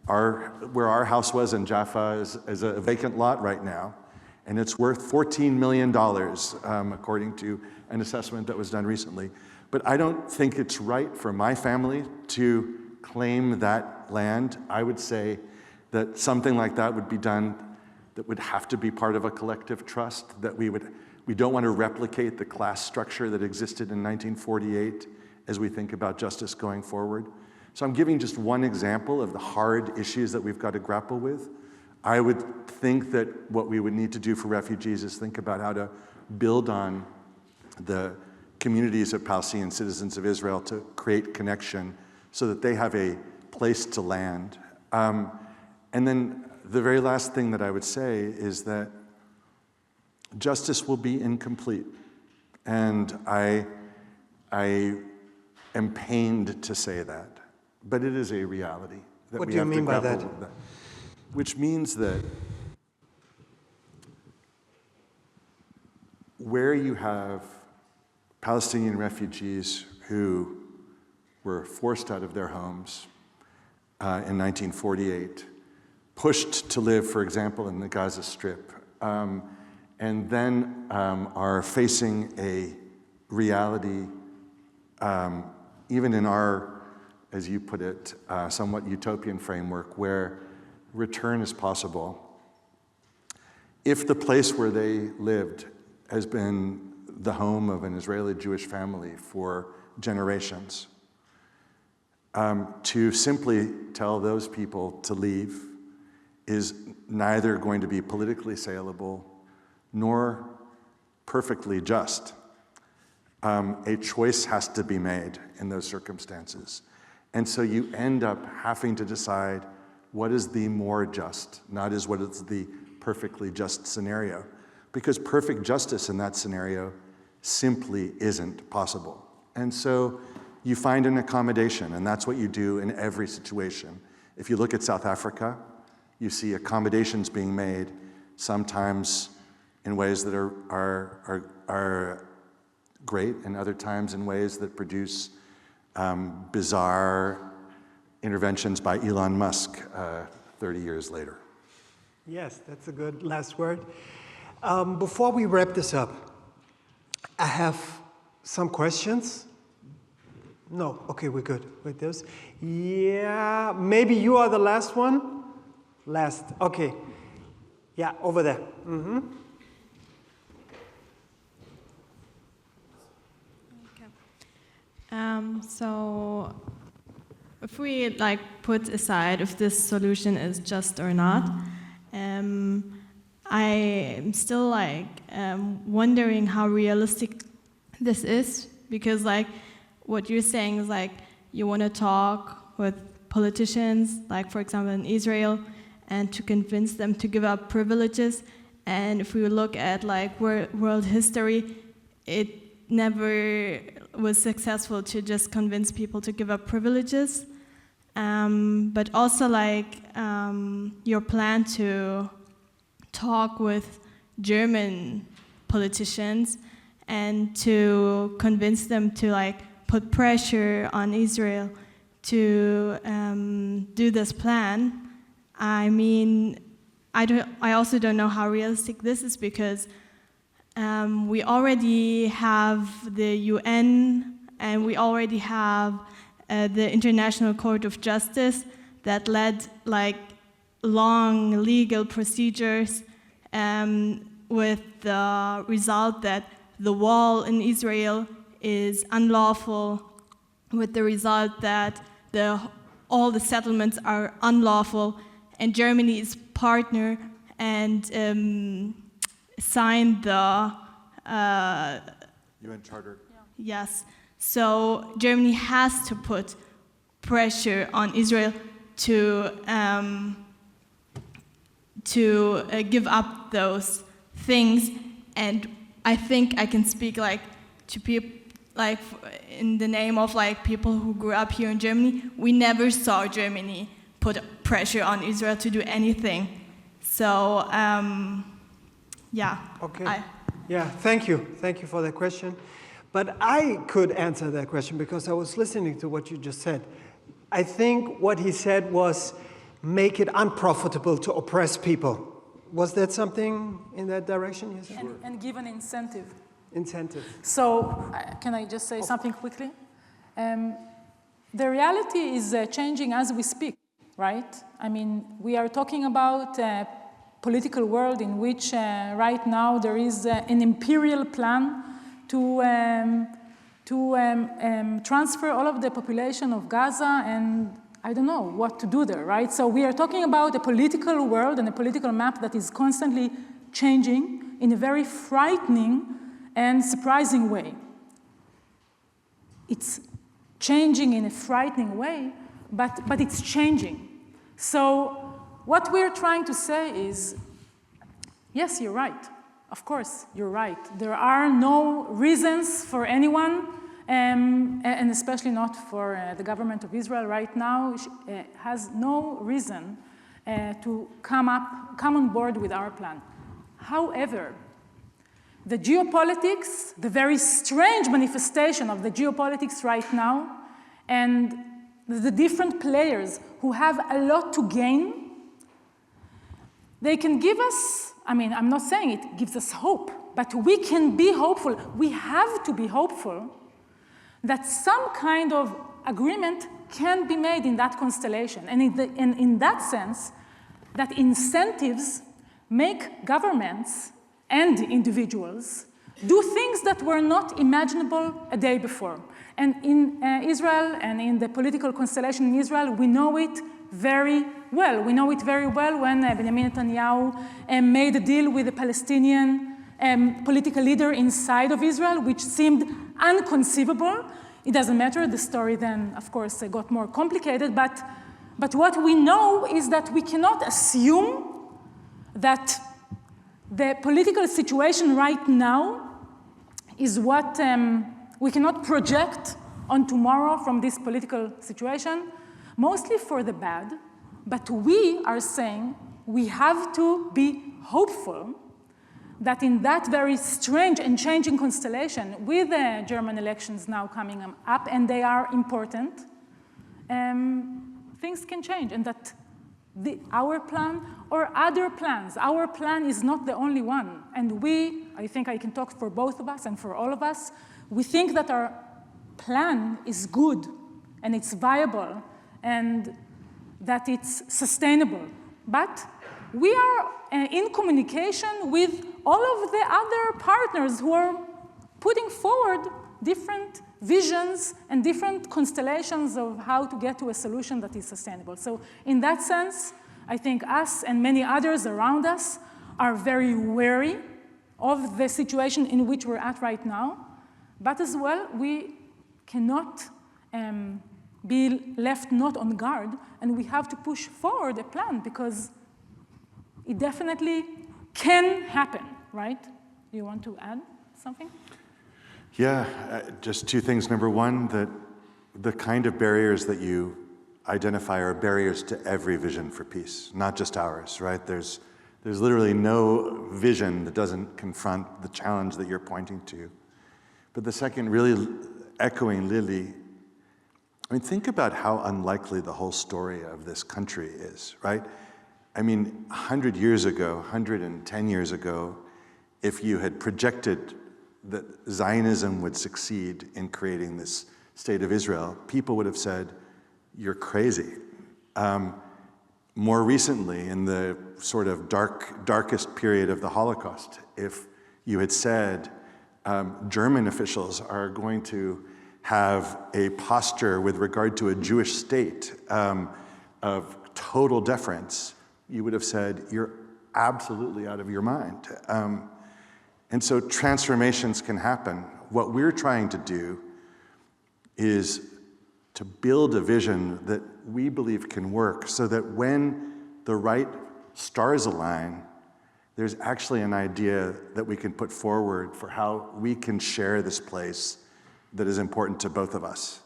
Where our house was in Jaffa is a vacant lot right now, and it's worth $14 million, according to an assessment that was done recently. But I don't think it's right for my family to claim that land. I would say that something like that would be done, that would have to be part of a collective trust, that we don't want to replicate the class structure that existed in 1948 as we think about justice going forward. So I'm giving just one example of the hard issues that we've got to grapple with. I would think that what we would need to do for refugees is think about how to build on the communities of Palestinian citizens of Israel to create connection so that they have a place to land. And then the very last thing that I would say is that justice will be incomplete. And I am pained to say that, but it is a reality. What do you mean by that? Which means that where you have Palestinian refugees who were forced out of their homes in 1948, pushed to live, for example, in the Gaza Strip, and then are facing a reality, even in our, as you put it, somewhat utopian framework, where return is possible. If the place where they lived has been the home of an Israeli Jewish family for generations, to simply tell those people to leave is neither going to be politically saleable nor perfectly just. A choice has to be made in those circumstances. And so you end up having to decide what is the more just, not as what is the perfectly just scenario. Because perfect justice in that scenario simply isn't possible. And so you find an accommodation, and that's what you do in every situation. If you look at South Africa, you see accommodations being made, sometimes in ways that are great, and other times in ways that produce bizarre interventions by Elon Musk 30 years later. Yes, that's a good last word. Before we wrap this up, I have some questions. No, okay, we're good with those. Yeah, maybe you are the last one? Last, okay. Yeah, over there. Mm-hmm. So if we put aside if this solution is just or not, I'm still wondering how realistic this is, because what you're saying is you want to talk with politicians, for example in Israel, and to convince them to give up privileges. And if we look at world history, it never was successful to just convince people to give up privileges. But also your plan to talk with German politicians and to convince them to put pressure on Israel to do this plan. I mean, I also don't know how realistic this is, because we already have the UN and we already have the International Court of Justice that led long legal procedures with the result that the wall in Israel is unlawful, with the result that all the settlements are unlawful, and Germany is partner and signed the UN Charter. Yes. So Germany has to put pressure on Israel to give up those things. And I think I can speak to people in the name of people who grew up here in Germany. We never saw Germany put pressure on Israel to do anything. So yeah. Okay. Yeah, thank you. Thank you for that question. But I could answer that question because I was listening to what you just said. I think what he said was make it unprofitable to oppress people. Was that something in that direction you said? And give an incentive. Incentive. So, can I just say something quickly? The reality is changing as we speak, right? I mean, we are talking about a political world in which right now there is an imperial plan to transfer all of the population of Gaza, and I don't know what to do there, right? So we are talking about a political world and a political map that is constantly changing in a very frightening and surprising way. It's changing in a frightening way, but it's changing. So what we're trying to say is, yes, you're right. Of course, you're right. There are no reasons for anyone, and especially not for the government of Israel right now, has no reason to come on board with our plan. However, the geopolitics, the very strange manifestation of the geopolitics right now, and the different players who have a lot to gain, they can give us, I mean, I'm not saying it gives us hope, but we can be hopeful. We have to be hopeful that some kind of agreement can be made in that constellation. And in that sense, that incentives make governments and individuals do things that were not imaginable a day before. And in Israel and in the political constellation in Israel, we know it very well. We know it very well when Benjamin Netanyahu made a deal with the Palestinian political leader inside of Israel, which seemed unconceivable. It doesn't matter. The story then, of course, got more complicated. But what we know is that we cannot assume that the political situation right now is what we cannot project on tomorrow from this political situation, mostly for the bad. But we are saying we have to be hopeful that in that very strange and changing constellation, with the German elections now coming up, and they are important, things can change, and that our plan or other plans, our plan is not the only one. And we, I think I can talk for both of us and for all of us, we think that our plan is good and it's viable and that it's sustainable. But we are in communication with all of the other partners who are putting forward different visions and different constellations of how to get to a solution that is sustainable. So in that sense, I think us and many others around us are very wary of the situation in which we're at right now. But as well, we cannot be left not on guard, and we have to push forward a plan because it definitely can happen, right? You want to add something? Yeah, just two things. Number one, that the kind of barriers that you identify are barriers to every vision for peace, not just ours, right? There's literally no vision that doesn't confront the challenge that you're pointing to. But the second, really echoing Lily, I mean, think about how unlikely the whole story of this country is, right? I mean, 100 years ago, 110 years ago, if you had projected that Zionism would succeed in creating this state of Israel, people would have said, you're crazy. More recently, in the sort of darkest period of the Holocaust, if you had said German officials are going to have a posture with regard to a Jewish state of total deference, you would have said, you're absolutely out of your mind. And so transformations can happen. What we're trying to do is to build a vision that we believe can work so that when the right stars align, there's actually an idea that we can put forward for how we can share this place that is important to both of us.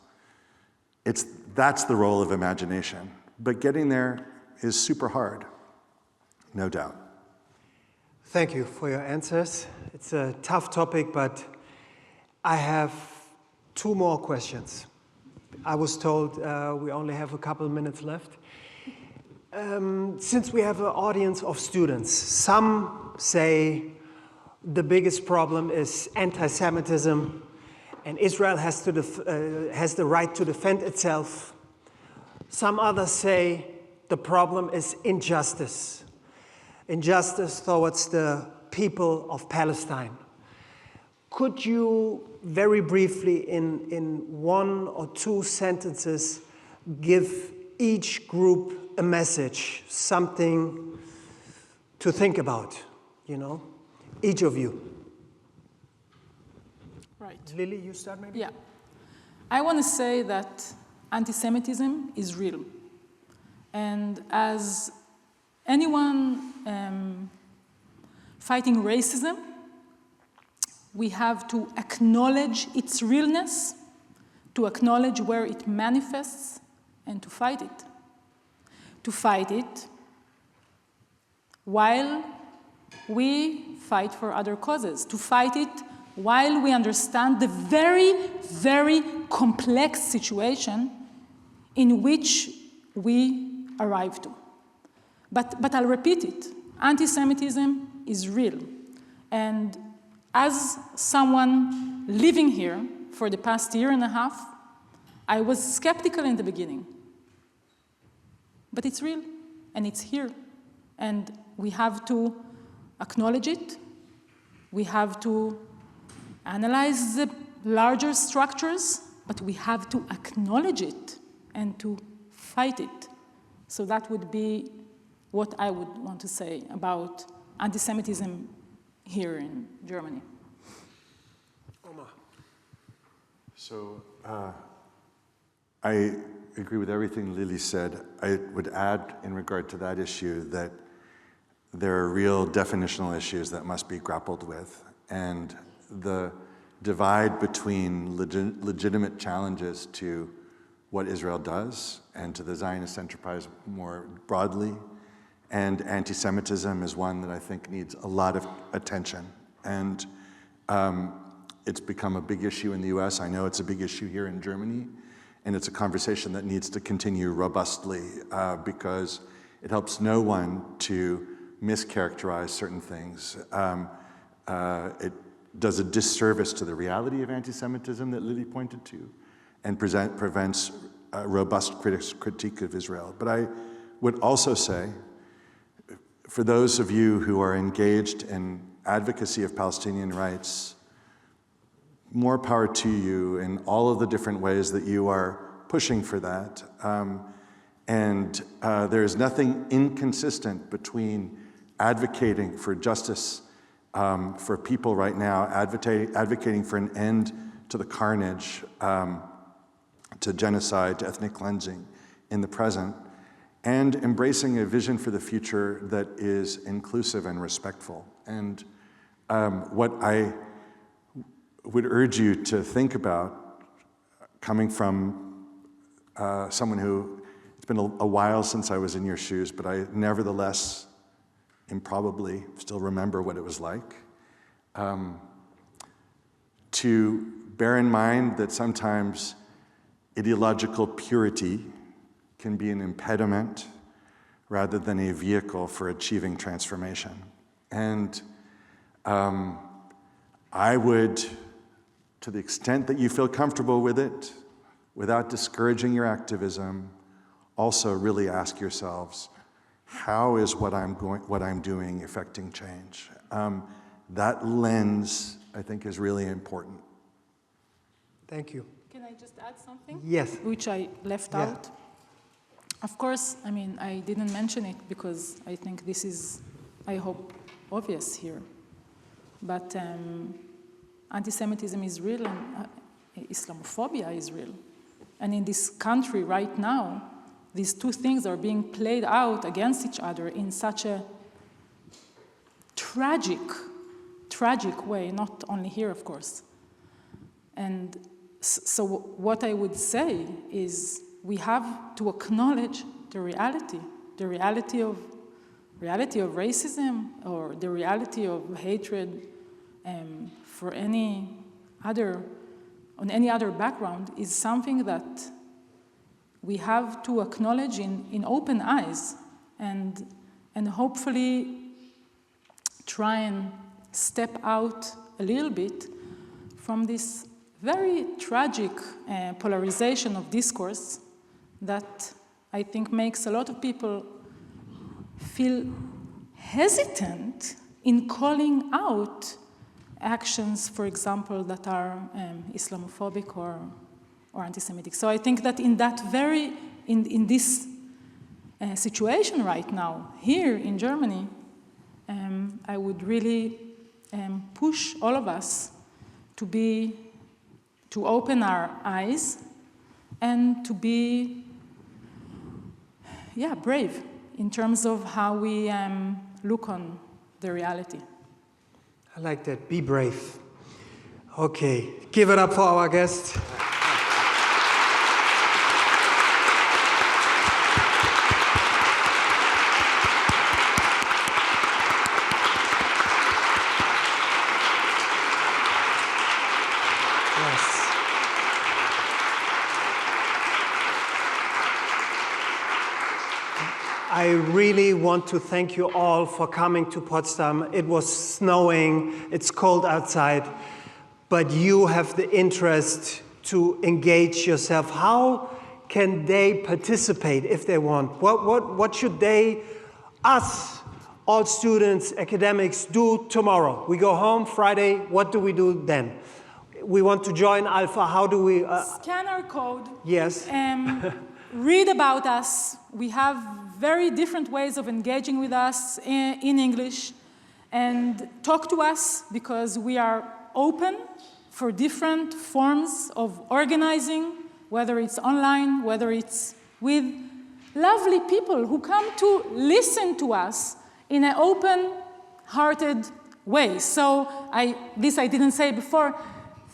That's the role of imagination. But getting there is super hard, no doubt. Thank you for your answers. It's a tough topic, but I have two more questions. I was told we only have a couple of minutes left. Since we have an audience of students, some say the biggest problem is anti-Semitism and Israel has the right to defend itself. Some others say the problem is injustice. Injustice towards the people of Palestine. Could you very briefly, in one or two sentences, give each group a message, something to think about, each of you? Right. Lily, you start maybe? Yeah. I want to say that anti-Semitism is real. And as anyone fighting racism, we have to acknowledge its realness, to acknowledge where it manifests, and to fight it. To fight it while we fight for other causes, to fight it while we understand the very, very complex situation in which we arrive to. But I'll repeat it. Anti-Semitism is real. And as someone living here for the past year and a half, I was skeptical in the beginning. But it's real, and it's here. And we have to acknowledge it. We have to analyze the larger structures, but we have to acknowledge it and to fight it. So that would be what I would want to say about anti-Semitism here in Germany. Omar. So I agree with everything Lily said. I would add in regard to that issue that there are real definitional issues that must be grappled with, and the divide between legitimate challenges to what Israel does and to the Zionist enterprise more broadly, and anti-Semitism is one that I think needs a lot of attention. And it's become a big issue in the US. I know it's a big issue here in Germany, and it's a conversation that needs to continue robustly because it helps no one to mischaracterize certain things. It does a disservice to the reality of anti-Semitism that Lily pointed to, and prevents a robust critique of Israel. But I would also say, for those of you who are engaged in advocacy of Palestinian rights, more power to you in all of the different ways that you are pushing for that. There is nothing inconsistent between advocating for justice for people right now, advocating for an end to the carnage, to genocide, to ethnic cleansing in the present, and embracing a vision for the future that is inclusive and respectful. And what I would urge you to think about, coming from someone who, it's been a while since I was in your shoes, but I nevertheless improbably still remember what it was like, to bear in mind that sometimes ideological purity can be an impediment rather than a vehicle for achieving transformation. And I would, to the extent that you feel comfortable with it, without discouraging your activism, also really ask yourselves, how is what I'm doing affecting change? That lens, I think, is really important. Thank you. Can I just add something? Yes. Which I left out. Of course, I mean, I didn't mention it because I think this is, I hope, obvious here. But anti-Semitism is real and Islamophobia is real. And in this country right now, these two things are being played out against each other in such a tragic way, not only here, of course. And so what I would say is we have to acknowledge the reality of racism, or the reality of hatred for on any other background is something that we have to acknowledge in open eyes and hopefully try and step out a little bit from this very tragic polarization of discourse that I think makes a lot of people feel hesitant in calling out actions, for example, that are Islamophobic or anti-Semitic. So I think that in this situation right now, here in Germany, I would really push all of us to open our eyes and to be, brave in terms of how we look on the reality. I like that. Be brave. Okay, give it up for our guest. I really want to thank you all for coming to Potsdam. It was snowing, it's cold outside, but you have the interest to engage yourself. How can they participate if they want? What should they, us, all students, academics, do tomorrow? We go home Friday, what do we do then? We want to join Alpha, how do we? Scan our code. Yes. Read about us. We have very different ways of engaging with us in English, and talk to us, because we are open for different forms of organizing, whether it's online, whether it's with lovely people who come to listen to us in an open-hearted way. So this I didn't say before.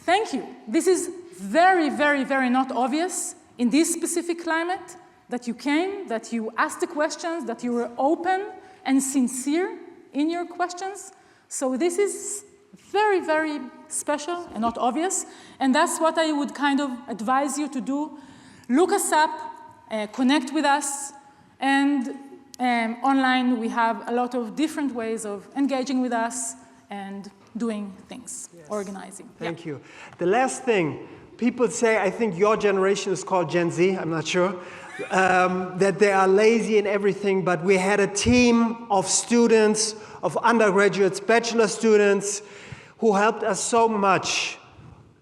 Thank you. This is very, very, very not obvious in this specific climate, that you came, that you asked the questions, that you were open and sincere in your questions. So this is very, very special and not obvious. And that's what I would kind of advise you to do. Look us up, connect with us, and online we have a lot of different ways of engaging with us and doing things, yes. Organizing. Thank you. The last thing, people say, I think your generation is called Gen Z, I'm not sure, that they are lazy and everything, but we had a team of students, of undergraduates, bachelor students, who helped us so much.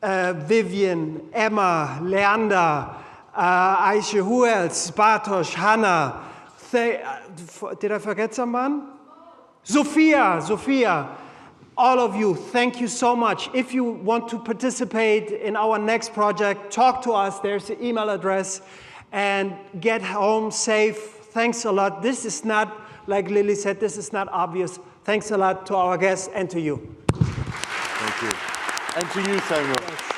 Vivian, Emma, Leander, Ayse, who else? Bartosz, Hannah. Did I forget someone? Sophia. All of you, thank you so much. If you want to participate in our next project, talk to us. There's the email address. And get home safe. Thanks a lot. This is not, like Lily said, this is not obvious. Thanks a lot to our guests and to you. Thank you. And to you, Samuel.